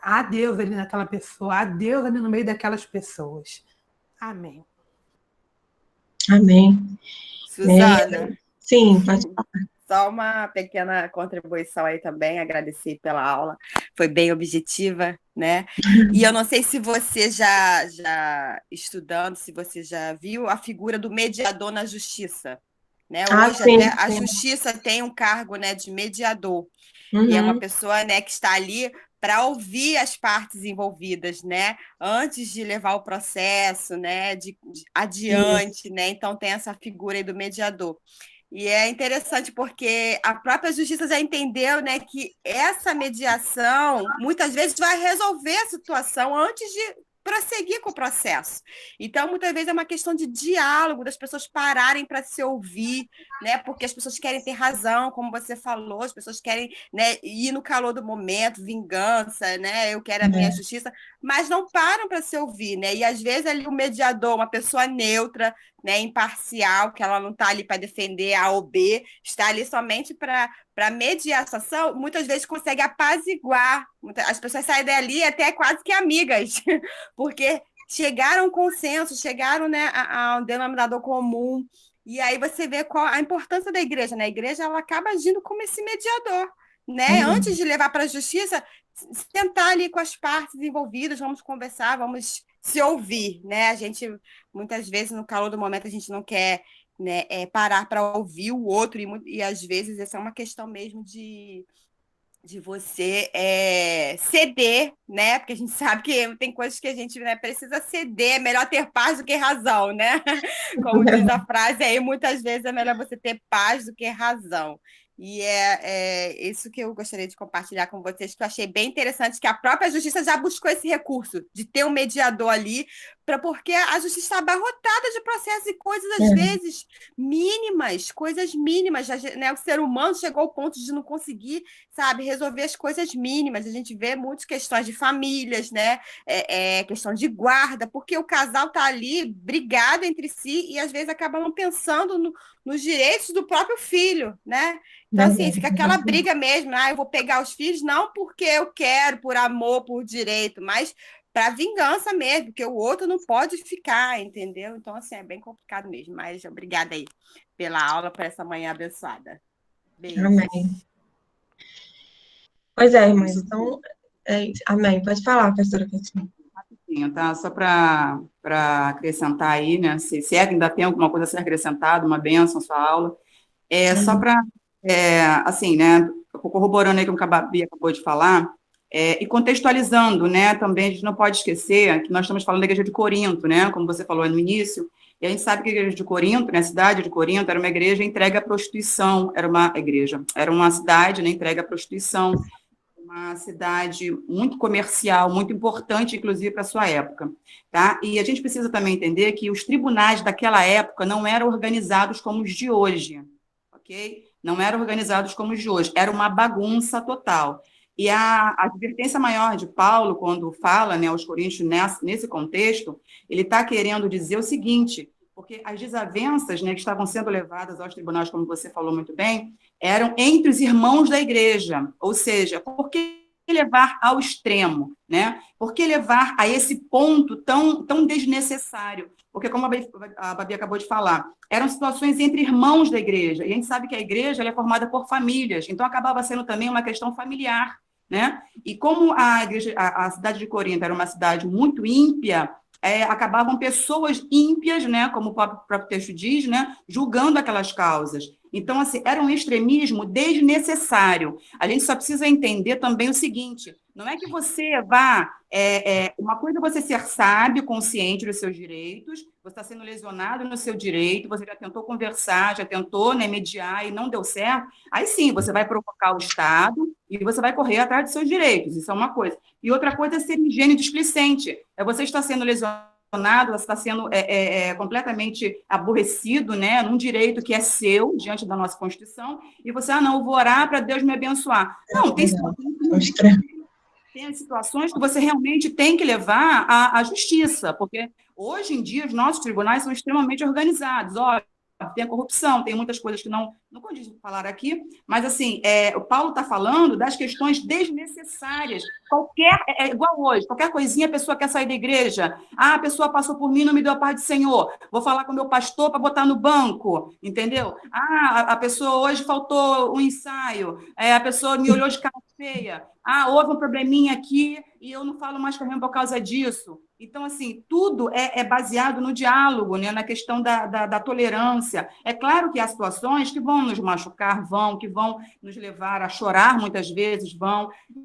há Deus ali naquela pessoa, há Deus ali no meio daquelas pessoas. Amém. Amém. Suzana, Sim, pode falar. só uma pequena contribuição aí também, agradecer pela aula, foi bem objetiva, né? E eu não sei se você já estudando, se você já viu a figura do mediador na justiça, né? Hoje sim, até a sim. justiça tem um cargo, né, de mediador, Uhum. e é uma pessoa, né, que está ali para ouvir as partes envolvidas, né, antes de levar o processo, né, de adiante, né? Então tem essa figura aí do mediador. E é interessante porque a própria justiça já entendeu, né, que essa mediação muitas vezes vai resolver a situação antes de prosseguir com o processo. Então, muitas vezes é uma questão de diálogo, das pessoas pararem para se ouvir, né, porque as pessoas querem ter razão, como você falou, as pessoas querem, né, ir no calor do momento, vingança, né, eu quero a minha justiça, mas não param para se ouvir, né, e às vezes ali o mediador, uma pessoa neutra, né, imparcial, que ela não está ali para defender A ou B, está ali somente para mediação, muitas vezes consegue apaziguar. As pessoas saem dali até quase que amigas, porque chegaram a um consenso, chegaram, né, a um denominador comum. E aí você vê qual a importância da igreja, né? A igreja ela acaba agindo como esse mediador, né? Antes de levar para a justiça, sentar ali com as partes envolvidas, vamos conversar, vamos se ouvir, né? A gente, muitas vezes, no calor do momento, a gente não quer, né, parar para ouvir o outro, e às vezes essa é uma questão mesmo de você ceder, né? Porque a gente sabe que tem coisas que a gente, né, precisa ceder, é melhor ter paz do que razão, né? Como diz a frase aí, muitas vezes é melhor você ter paz do que razão. E é isso que eu gostaria de compartilhar com vocês, que eu achei bem interessante, que a própria justiça já buscou esse recurso, de ter um mediador ali, porque a justiça está abarrotada de processos e coisas, às vezes, mínimas, coisas mínimas, né? O ser humano chegou ao ponto de não conseguir, sabe, resolver as coisas mínimas. A gente vê muitas questões de famílias, né? Questão de guarda, porque o casal está ali brigado entre si e às vezes acaba não pensando nos direitos do próprio filho, né? Então, assim, fica aquela briga mesmo, eu vou pegar os filhos, não porque eu quero, por amor, por direito, mas para vingança mesmo, porque o outro não pode ficar, entendeu? Então, assim, é bem complicado mesmo. Mas obrigada aí pela aula, por essa manhã abençoada. Beijo. Amém. Pois é, irmãs, então, amém. Pode falar, pastora Catinha. Tá? Só para acrescentar aí, né? Se ainda tem alguma coisa a ser acrescentada, uma bênção sua aula. Só para, assim, né? Corroborando aí com o que a Babi acabou de falar, e contextualizando, né? Também a gente não pode esquecer que nós estamos falando da igreja de Corinto, né? Como você falou no início, e a gente sabe que a igreja de Corinto, né? A cidade de Corinto era uma igreja entregue à prostituição, era uma cidade, né? Entregue à prostituição, uma cidade muito comercial, muito importante, inclusive, para a sua época, tá? E a gente precisa também entender que os tribunais daquela época não eram organizados como os de hoje, ok? Não eram organizados como os de hoje, era uma bagunça total. E a advertência maior de Paulo, quando fala, né, aos Coríntios nesse contexto, ele está querendo dizer o seguinte, porque as desavenças, né, que estavam sendo levadas aos tribunais, como você falou muito bem, eram entre os irmãos da igreja, ou seja, por que levar ao extremo, né? Por que levar a esse ponto tão desnecessário? Porque, como a Babi acabou de falar, eram situações entre irmãos da igreja, e a gente sabe que a igreja ela é formada por famílias, então acabava sendo também uma questão familiar, né? E como a cidade de Corinto era uma cidade muito ímpia, acabavam pessoas ímpias, né, como o próprio texto diz, né, julgando aquelas causas. Então, assim, era um extremismo desnecessário. A gente só precisa entender também o seguinte, não é que você vá... uma coisa é você ser sábio, consciente dos seus direitos, você está sendo lesionado no seu direito, você já tentou conversar, já tentou, né, mediar e não deu certo, aí sim, você vai provocar o Estado e você vai correr atrás dos seus direitos, isso é uma coisa. E outra coisa é ser ingênuo e displicente, você está sendo lesionado, você está sendo completamente aborrecido, né, num direito que é seu, diante da nossa Constituição, e você, não, eu vou orar para Deus me abençoar. Não, tem situações que você realmente tem que levar à justiça, porque hoje em dia os nossos tribunais são extremamente organizados. Olha, tem a corrupção, tem muitas coisas que não condiz falar aqui, mas assim, o Paulo está falando das questões desnecessárias. Igual hoje, qualquer coisinha a pessoa quer sair da igreja. A pessoa passou por mim, não me deu a paz do Senhor. Vou falar com o meu pastor para botar no banco, entendeu? A pessoa hoje faltou um ensaio, a pessoa me olhou de cara feia. Houve um probleminha aqui e eu não falo mais com a por causa disso. Então, assim, tudo é baseado no diálogo, né? Na questão da tolerância. É claro que há situações que vão nos machucar, que vão nos levar a chorar muitas vezes,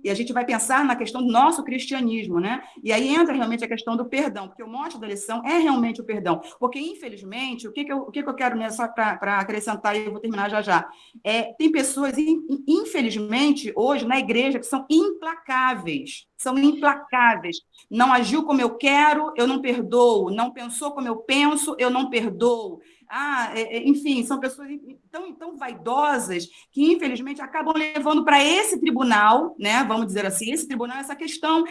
e a gente vai pensar na questão do nosso cristianismo, né? E aí entra realmente a questão do perdão, porque o mote da lição é realmente o perdão. Porque, infelizmente, o que eu quero nessa para acrescentar, e eu vou terminar já. Tem pessoas, infelizmente, hoje, na igreja, que são implacáveis. Não agiu como eu quero, eu não perdoo. Não pensou como eu penso, eu não perdoo. Enfim, são pessoas tão vaidosas que, infelizmente, acabam levando para esse tribunal, né? Vamos dizer assim, esse tribunal, essa questão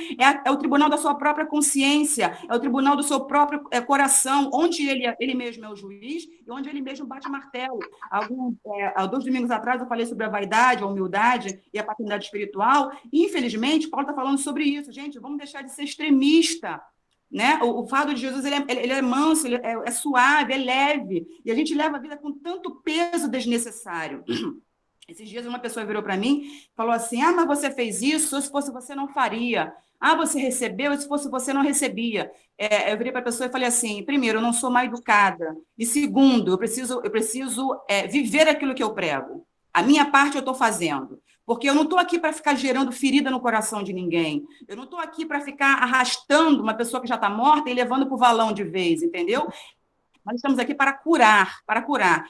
é o tribunal da sua própria consciência, é o tribunal do seu próprio coração, onde ele mesmo é o juiz e onde ele mesmo bate martelo. Há 2 domingos atrás eu falei sobre a vaidade, a humildade e a paternidade espiritual, e, infelizmente, Paulo está falando sobre isso. Gente, vamos deixar de ser extremista, né? O fardo de Jesus ele é manso, ele é suave, é leve, e a gente leva a vida com tanto peso desnecessário. Esses dias uma pessoa virou para mim e falou assim: mas você fez isso, se fosse você não faria. Você recebeu, se fosse você não recebia. Eu virei para a pessoa e falei assim: primeiro, eu não sou mal educada, e segundo, eu preciso viver aquilo que eu prego. A minha parte eu estou fazendo. Porque eu não estou aqui para ficar gerando ferida no coração de ninguém. Eu não estou aqui para ficar arrastando uma pessoa que já está morta e levando para o valão de vez, entendeu? Nós estamos aqui para curar.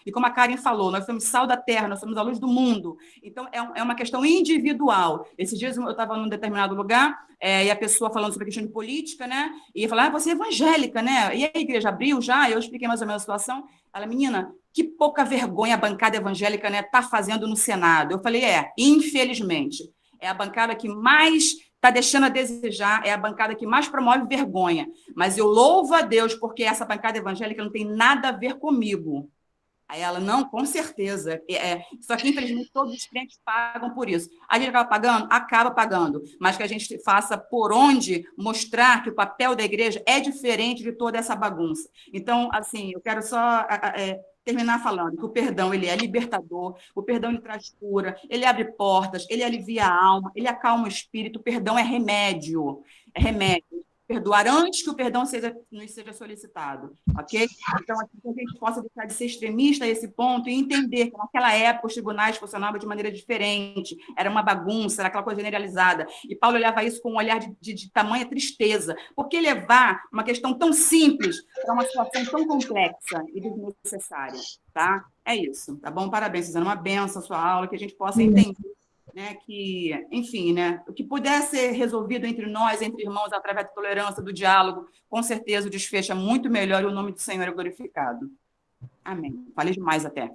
E como a Karen falou, nós somos sal da terra, nós somos a luz do mundo. Então, é uma questão individual. Esses dias eu estava num determinado lugar, e a pessoa falando sobre a questão de política, né? E ia falar: você é evangélica, né? E a igreja abriu já? Eu expliquei mais ou menos a situação. Ela: menina, que pouca vergonha a bancada evangélica, né, está fazendo no Senado. Eu falei: infelizmente, é a bancada que mais está deixando a desejar, é a bancada que mais promove vergonha. Mas eu louvo a Deus, porque essa bancada evangélica não tem nada a ver comigo. Aí ela: não, com certeza. Só que, infelizmente, todos os crentes pagam por isso. A gente acaba pagando? Acaba pagando. Mas que a gente faça por onde mostrar que o papel da igreja é diferente de toda essa bagunça. Então, assim, eu quero só terminar falando que o perdão, ele é libertador, o perdão, ele traz cura, ele abre portas, ele alivia a alma, ele acalma o espírito, o perdão é remédio. Perdoar antes que o perdão nos seja solicitado, ok? Então, aqui, que a gente possa deixar de ser extremista a esse ponto e entender que naquela época os tribunais funcionavam de maneira diferente, era uma bagunça, era aquela coisa generalizada, e Paulo olhava isso com um olhar de tamanha tristeza. Por que levar uma questão tão simples para uma situação tão complexa e desnecessária, tá? É isso, tá bom? Parabéns, Suzana, uma benção a sua aula, que a gente possa entender, né, que, enfim, né, o que puder ser resolvido entre nós, entre irmãos, através da tolerância, do diálogo, com certeza o desfecho é muito melhor e o nome do Senhor é glorificado. Amém. Falei demais até.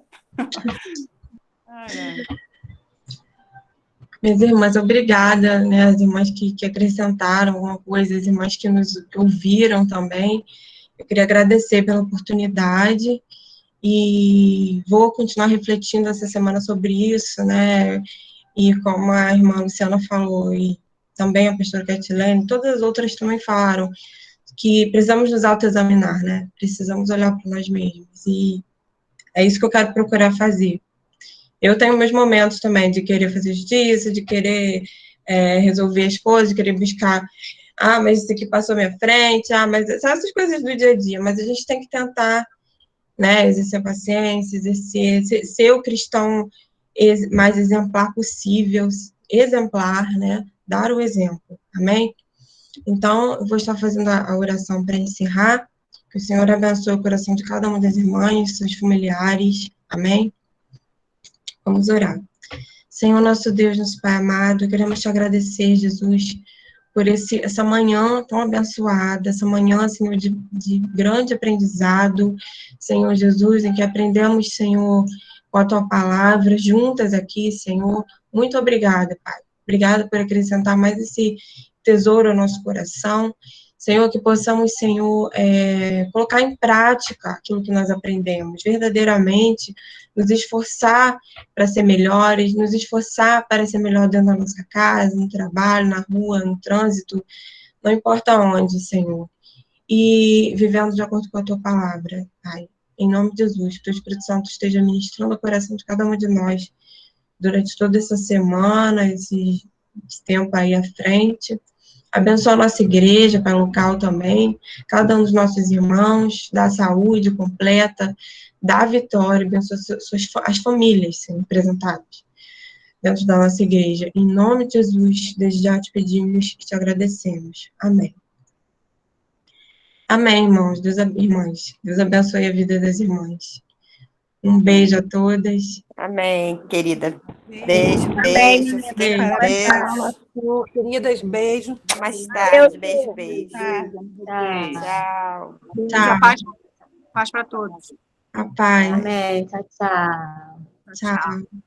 Minhas irmãs, obrigada, né, as irmãs que acrescentaram alguma coisa, as irmãs que nos ouviram também. Eu queria agradecer pela oportunidade e vou continuar refletindo essa semana sobre isso, né, e como a irmã Luciana falou, e também a pastora Catilene, todas as outras também falaram, que precisamos nos autoexaminar, né? Precisamos olhar para nós mesmos, e é isso que eu quero procurar fazer. Eu tenho meus momentos também de querer fazer justiça, de querer resolver as coisas, de querer buscar, mas isso aqui passou à minha frente, mas essas coisas do dia a dia, mas a gente tem que tentar, né, exercer a paciência, ser o cristão mais exemplar possível, né, dar o exemplo, amém? Então, eu vou estar fazendo a oração para encerrar, que o Senhor abençoe o coração de cada uma das irmãs, seus familiares, amém? Vamos orar. Senhor, nosso Deus, nosso Pai amado, queremos te agradecer, Jesus, por essa manhã tão abençoada, essa manhã, Senhor, de grande aprendizado, Senhor Jesus, em que aprendemos, Senhor, com a Tua palavra, juntas aqui, Senhor. Muito obrigada, Pai. Obrigada por acrescentar mais esse tesouro ao nosso coração. Senhor, que possamos, Senhor, colocar em prática aquilo que nós aprendemos, verdadeiramente, nos esforçar para ser melhores, nos esforçar para ser melhor dentro da nossa casa, no trabalho, na rua, no trânsito, não importa onde, Senhor. E vivendo de acordo com a Tua palavra, Pai. Em nome de Jesus, que o Teu Espírito Santo esteja ministrando o coração de cada uma de nós durante toda essa semana, esse tempo aí à frente, Abençoa a nossa igreja, Pai, local também, cada um dos nossos irmãos, dá saúde completa, dá vitória, abençoa as famílias sendo representadas dentro da nossa igreja. Em nome de Jesus, desde já te pedimos e te agradecemos. Amém. Amém, irmãos. Irmãs. Deus abençoe a vida das irmãs. Um beijo a todas. Amém, querida. Beijo, Amém, beijo. Fiquem Beijo. com Parabéns, Deus. queridas, beijo. Mais tarde. Beijo, beijo. Tchau. Tchau. Tchau. Paz para todos. A paz. Amém. Tchau, tchau. Tchau.